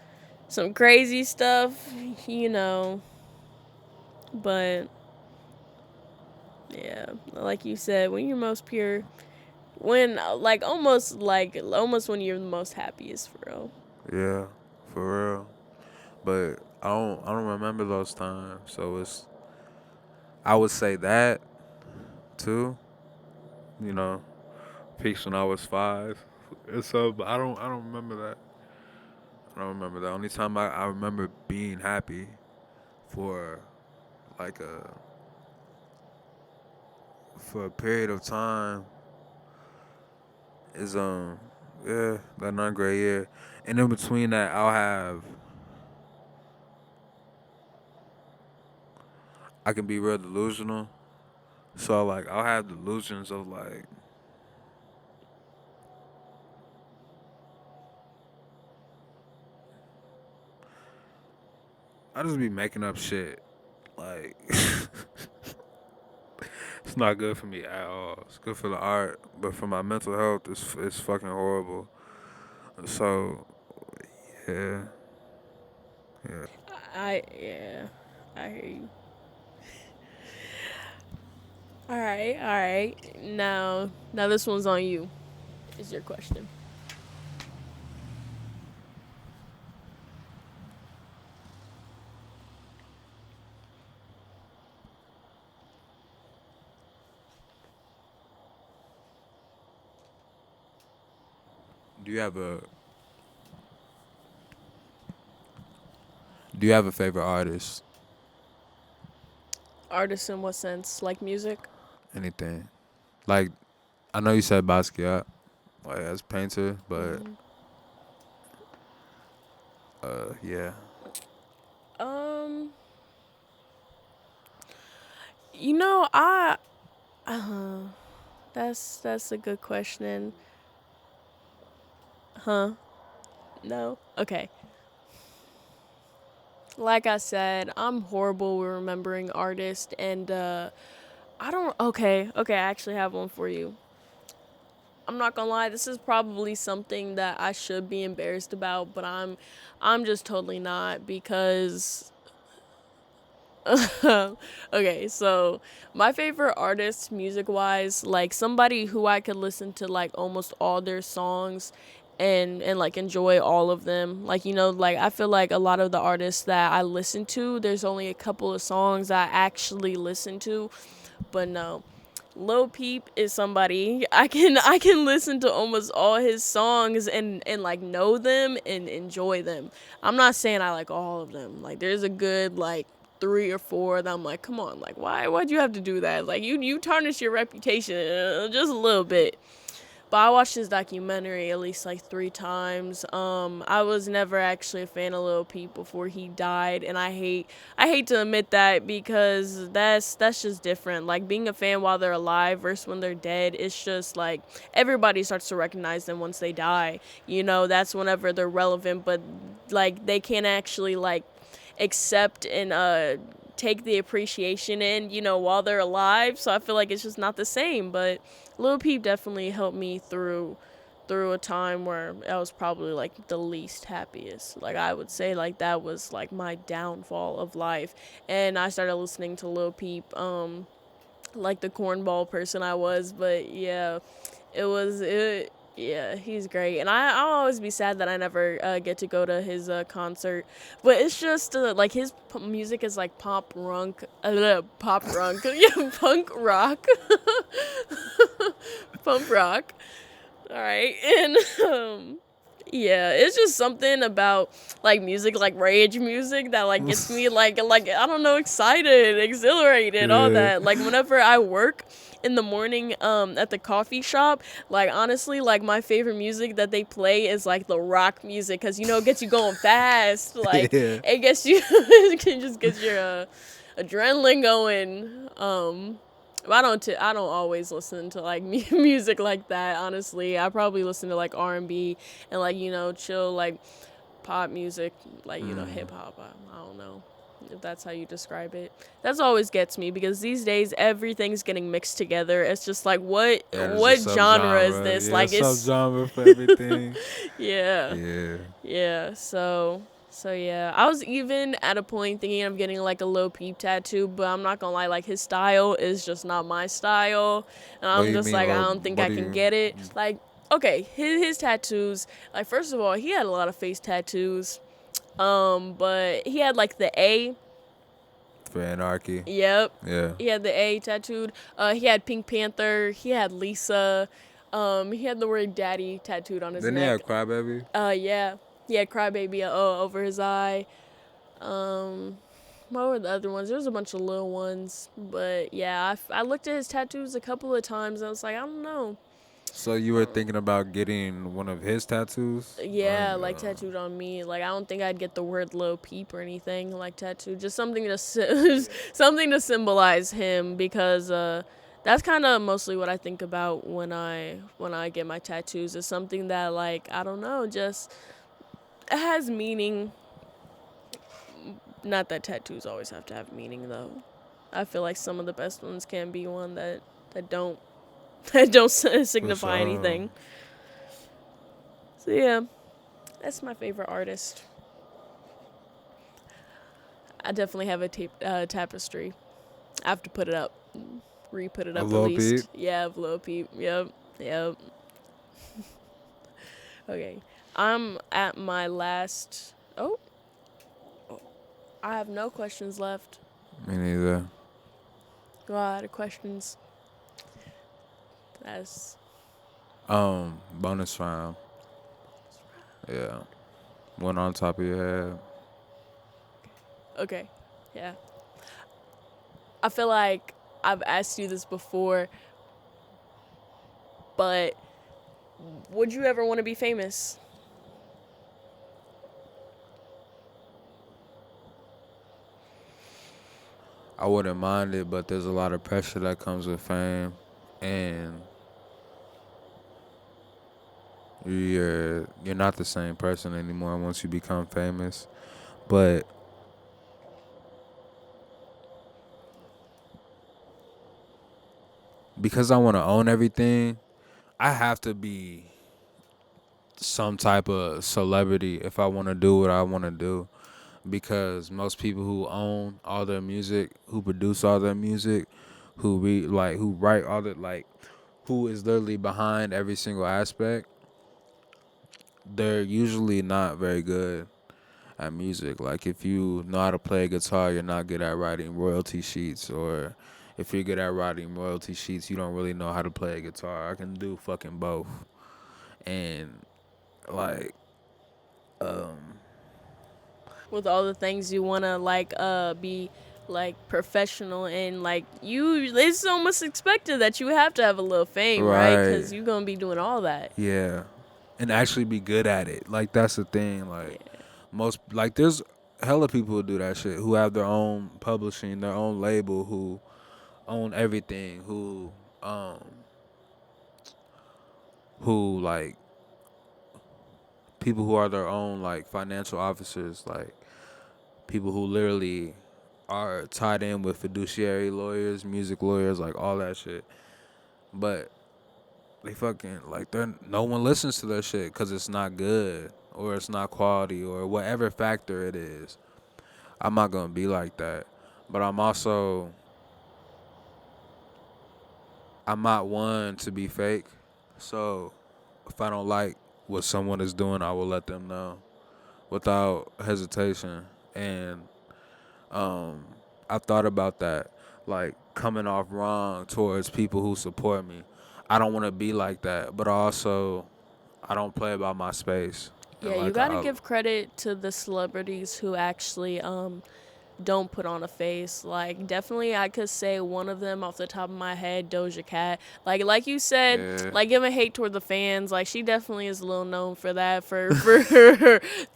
some crazy stuff, you know, but yeah, like you said, when you're most pure, when almost when you're the most happiest for real. Yeah, for real. But I don't remember those times. So I would say that too. You know, peaks when I was 5. And so, but I don't remember that. I don't remember that. Only time I remember being happy for like a period of time is Yeah, that ninth grade year. And in between that, I can be real delusional. So like I'll have delusions of like I just be making up shit. Like it's not good for me at all. It's good for the art, but for my mental health, it's fucking horrible. So yeah, yeah. Yeah, I hear you. All right. Now this one's on you. Is your question? Do you have a Do you have a favorite artist? Artist in what sense? Like music? Anything? Like I know you said Basquiat, like as painter, but Hmm. yeah. Um, you know, I uh, that's a good question. Huh? No. Okay. Like I said, I'm horrible with remembering artists, and I don't. Okay. I actually have one for you. I'm not gonna lie. This is probably something that I should be embarrassed about, but I'm just totally not because okay, so my favorite artist music wise, like somebody who I could listen to like almost all their songs and like enjoy all of them. Like, you know, like I feel like a lot of the artists that I listen to, there's only a couple of songs I actually listen to, but no. Lil Peep is somebody I can listen to almost all his songs and like know them and enjoy them. I'm not saying I like all of them. Like there's a good like three or four that I'm like, come on, like why'd you have to do that? Like you tarnish your reputation just a little bit. But I watched his documentary at least like three times. I was never actually a fan of Lil Peep before he died, and I hate to admit that because that's just different. Like being a fan while they're alive versus when they're dead, it's just like everybody starts to recognize them once they die. You know, that's whenever they're relevant, but like they can't actually like accept and take the appreciation in, you know, while they're alive. So I feel like it's just not the same. But Lil Peep definitely helped me through a time where I was probably like the least happiest. Like I would say like that was like my downfall of life. And I started listening to Lil Peep, like the cornball person I was, but yeah, it yeah, he's great, and I'll always be sad that I never get to go to his concert. But it's just like his music is like pop runk, yeah, punk rock, punk rock. All right, and yeah, it's just something about like music, like rage music, that like gets me like I don't know, excited, exhilarated, all Yeah. that. Like whenever I work in the morning at the coffee shop, like honestly, like my favorite music that they play is like the rock music, cuz you know it gets you going fast. Like Yeah. it gets you it can just get your adrenaline going. I don't always listen to like music like that. Honestly, I probably listen to like R&B and like, you know, chill like pop music, like, you know, hip hop. I don't know if that's how you describe it. That's always gets me because these days everything's getting mixed together. It's just like Yeah, there's a what genre is subgenre. this? Yeah, Like it's subgenre for everything. yeah. Yeah. Yeah, so yeah, I was even at a point thinking of getting like a Lil Peep tattoo, but I'm not gonna lie, like his style is just not my style, and What do I'm you just mean? like I Or don't think what I do can you get it. Like okay, his tattoos, like first of all, he had a lot of face tattoos, but he had like the A. for anarchy? Yep, Yeah. he had the A tattooed. He had Pink Panther. He had Lisa. He had the word Daddy tattooed on his Then they have neck. Crybaby. Yeah, he had Crybaby over his eye. Um, what were the other ones? There was a bunch of little ones, but yeah, I looked at his tattoos a couple of times. And I was like, I don't know. So you were thinking about getting one of his tattoos? Yeah, like tattooed on me. Like I don't think I'd get the word Lil Peep or anything like tattooed. Just something to something to symbolize him because that's kind of mostly what I think about when I get my tattoos. Is something that like I don't know, just it has meaning. Not that tattoos always have to have meaning though. I feel like some of the best ones can be one that don't that don't For signify sure. anything. So yeah, that's my favorite artist. I definitely have a tapestry. I have to put it up, re-put it A up at little peep. least. Yeah, of Lil Peep. Yep, yep. Okay, I'm at my last. Oh, I have no questions left. Me neither. Go out of questions. That's Bonus round. Yeah. One on top of your head. okay. Yeah, I feel like I've asked you this before, but would you ever want to be famous? I wouldn't mind it, but there's a lot of pressure that comes with fame, and you're not the same person anymore once you become famous. But because I want to own everything, I have to be some type of celebrity if I want to do what I want to do. Because most people who own all their music, who produce all their music, who write all the who is literally behind every single aspect, they're usually not very good at music. Like if you know how to play a guitar, you're not good at writing royalty sheets, or if you're good at writing royalty sheets, you don't really know how to play a guitar. I can do fucking both. And like With all the things you want to like be like professional and like you it's almost expected that you have to have a little fame, right? right, Because you're gonna be doing all that. yeah. And actually be good at it. Like that's the thing. Yeah, There's hella people who do that shit, who have their own publishing, their own label, who own everything, who like people who are their own like financial officers, like people who literally are tied in with fiduciary lawyers, music lawyers, like all that shit. But they fucking like they're no one listens to their shit because it's not good or it's not quality or whatever factor it is. I'm not gonna be like that, but I'm not one to be fake. So if I don't like what someone is doing, I will let them know without hesitation. And um, I thought about that, like coming off wrong towards people who support me. I don't want to be like that, but I don't play about my space. yeah, you gotta give credit to the celebrities who actually don't put on a face. Like definitely I could say one of them off the top of my head, Doja Cat. Like you said, Yeah, like giving hate toward the fans. Like she definitely is a little known for that, for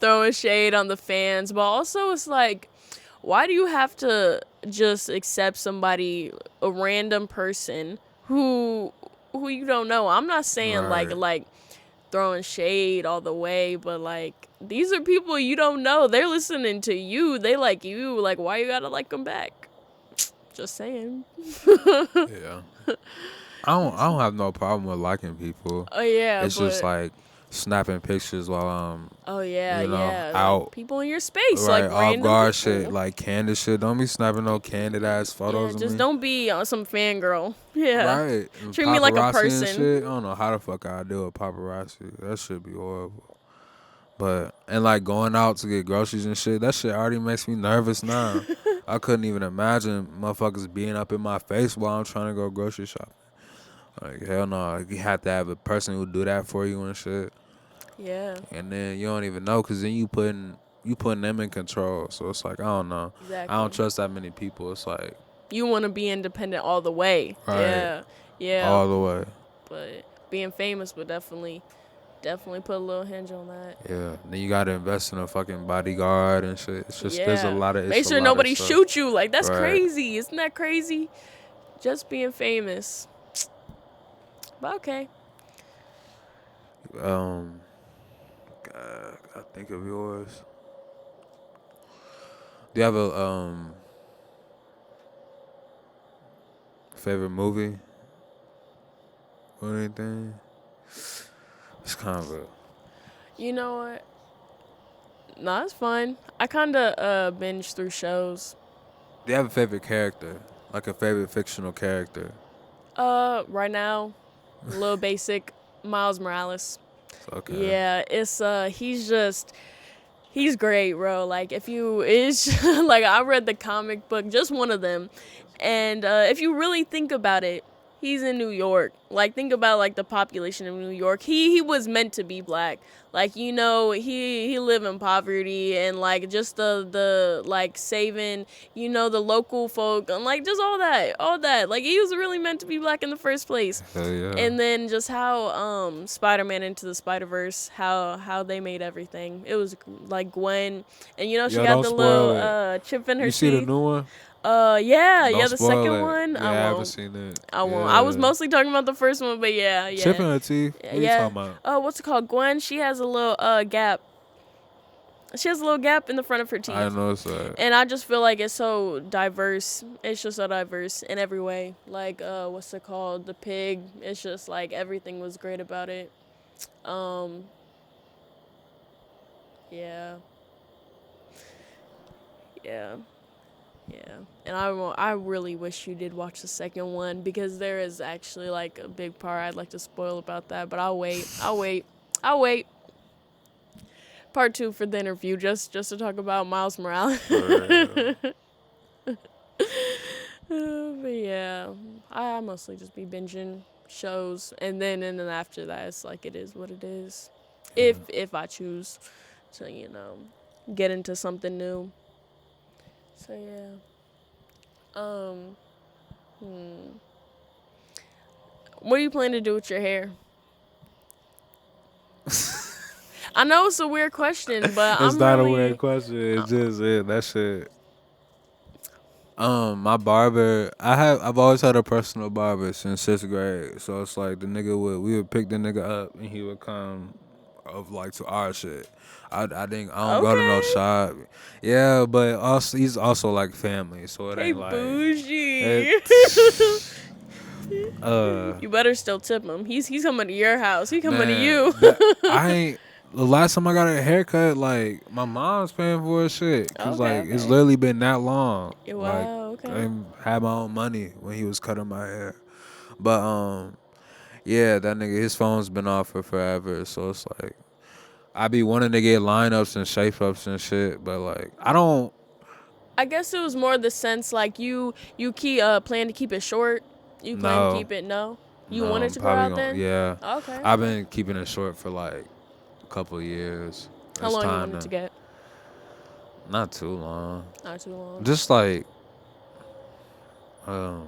throwing shade on the fans. But also it's like, why do you have to just accept somebody, a random person who you don't know? I'm not saying right. like throwing shade all the way, but like these are people you don't know. They're listening to you. They like you. Like why you gotta like them back? Just saying. Yeah. I don't have no problem with liking people. Oh yeah, It's just but like snapping pictures while I'm, oh yeah, yeah. Like out, people in your space, like right, off random guard shit, people. like candid shit. Don't be snapping no candid ass Yeah, photos of just me. don't be on some fangirl. Yeah. Right. And Treat me like a paparazzi and person. shit. I don't know how the fuck I deal with paparazzi. That should be horrible. But and like going out to get groceries and shit, that shit already makes me nervous now. I couldn't even imagine motherfuckers being up in my face while I'm trying to go grocery shopping. Like hell no, you have to have a person who do that for you and shit. Yeah, And then you don't even know, cause then you putting them in control. So it's like I don't know. I don't exactly. trust that many people. It's like You want to be independent all the way. right Yeah, yeah. all the way. But being famous would definitely put a little hinge on that. Yeah. Then you gotta invest in a fucking bodyguard and shit. It's just there's a Yeah. lot of Make it's a sure lot of nobody stuff. shoots you. Like, that's Right. crazy. Isn't that crazy? Just being famous. But okay. I think of yours. Do you have a favorite movie or anything? It's kind of a. You know what? No, it's fine. I kind of binge through shows. Do you have a favorite character? Like a favorite fictional character? Right now, a little basic. Miles Morales. Okay. Yeah, it's he's great, bro. Like if you it's like I read the comic book, just one of them, and if you really think about it, he's in New York. Like think about like the population of New York. He was meant to be black. Like he lived in poverty and like just the like saving the local folk and like just all that. Like he was really meant to be black in the first place. Hell yeah. And then just how Spider-Man Into the Spider-Verse, how they made everything. It was like Gwen, and she Yo, got don't the spoil little it. chip in her You see the teeth. new one? Yeah, Don't the spoil second it. one. Yeah, I haven't seen it. I won't. I was Yeah. mostly talking about the first one, but yeah. Chipping her teeth? What you Yeah. talking about? Oh, what's it called? Gwen. She has a little gap. She has a little gap in the front of her teeth. I noticed that. And I just feel like it's so diverse. It's just so diverse in every way. Like, what's it called? The pig. It's just like everything was great about it. Yeah. Yeah. Yeah. And I really wish you did watch the second one because there is actually like a big part I'd like to spoil about that, but I'll wait. I'll wait. Part 2 for the interview just to talk about Miles Morales. But yeah, I mostly just be binging shows, and then after that, it's like it is what it is. If I choose to, get into something new. So yeah. What do you plan to do with your hair? I know it's a weird question, but It's I'm not really a weird question. It's just it. That shit. My barber, I've always had a personal barber since 6th grade. So it's like we would pick the nigga up and he would come of like to our shit. I don't go to no okay. shop. Yeah, but also he's also like family, so it Hey, ain't like bougie. it. You better still tip him. He's coming to your house. He coming to Man, you. I ain't. The last time I got a haircut, like my mom's paying for his shit, cause Okay, like it's okay. literally been that long. Yeah, Like wow, okay. I had my own money when he was cutting my hair, but yeah, that nigga his phone's been off for forever, so it's like I be wanting to get lineups and shape ups and shit, but like I don't. I guess it was more the sense like you keep plan to keep it short. You plan to No, keep it no. You no, wanted I'm to grow probably out gonna. then. Yeah, Okay. I've been keeping it short for like a couple of years. How It's long you time wanted to. to get? Not too long. Not too long. Just like um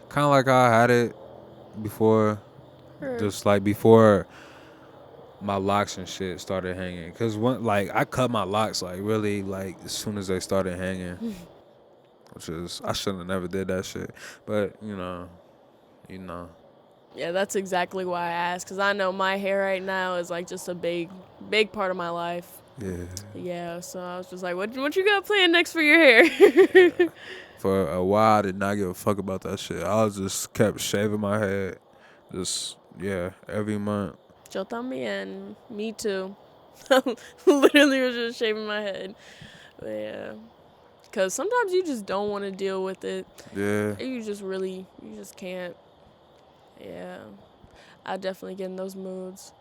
kind of like how I had it before, Sure. just like before my locks and shit started hanging. Cause when like I cut my locks like really like as soon as they started hanging, which is I shouldn't have never did that shit. But you know, Yeah, that's exactly why I asked, because I know my hair right now is like just a big part of my life. yeah. Yeah, so I was just like, what you got planned next for your hair? For a while, I did not give a fuck about that shit. I was just kept shaving my head, just every month. Yo también. Me too. Literally was just shaving my head. But yeah. Because sometimes you just don't want to deal with it. Yeah. You just can't. Yeah. I definitely get in those moods.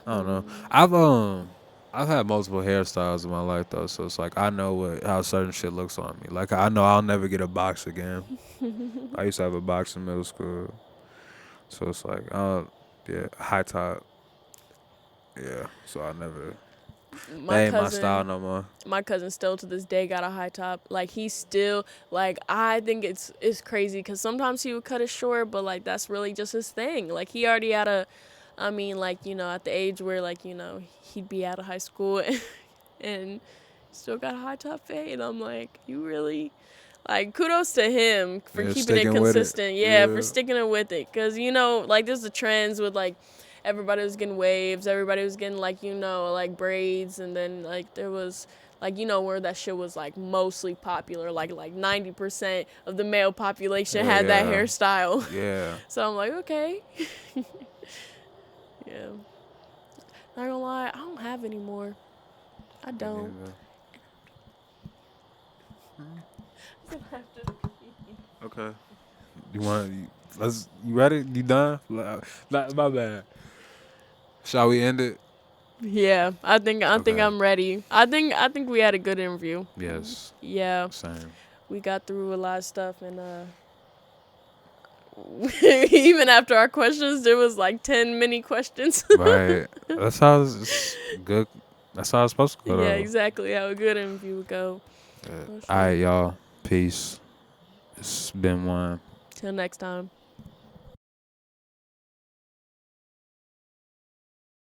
I don't know. I've had multiple hairstyles in my life though, so it's like I know how certain shit looks on me. Like I know I'll never get a box again. I used to have a box in middle school, so it's like high top. Yeah, so I never. My That ain't my style cousin, no more. my cousin still to this day got a high top. Like he's still like I think it's crazy because sometimes he would cut it short, but like that's really just his thing. Like he already had a, I mean like at the age where like he'd be out of high school and still got a high top fade. I'm like, you really, like, kudos to him for Yeah, keeping it sticking with it. consistent. Yeah, for Yeah. sticking it with it. Because, like, there's the trends with, like, everybody was getting waves, everybody was getting, like, like, braids, and then, like, there was, like, where that shit was, like, mostly popular. Like 90% of the male population Yeah, had that yeah. hairstyle. Yeah. So I'm like, okay. Yeah. Not gonna lie, I don't have any more. I Me don't. neither. Okay. You want? Let's. You ready? You done? My bad. Shall we end it? Yeah, I think Okay. I'm ready. I think we had a good interview. Yes. Yeah, Same. we got through a lot of stuff, and even after our questions, there was like 10 mini questions. Right. That's how it's good. That's how it's supposed to go Yeah, though. exactly how a good interview would go. For All right, sure. y'all. Peace. It's been one. Till next time.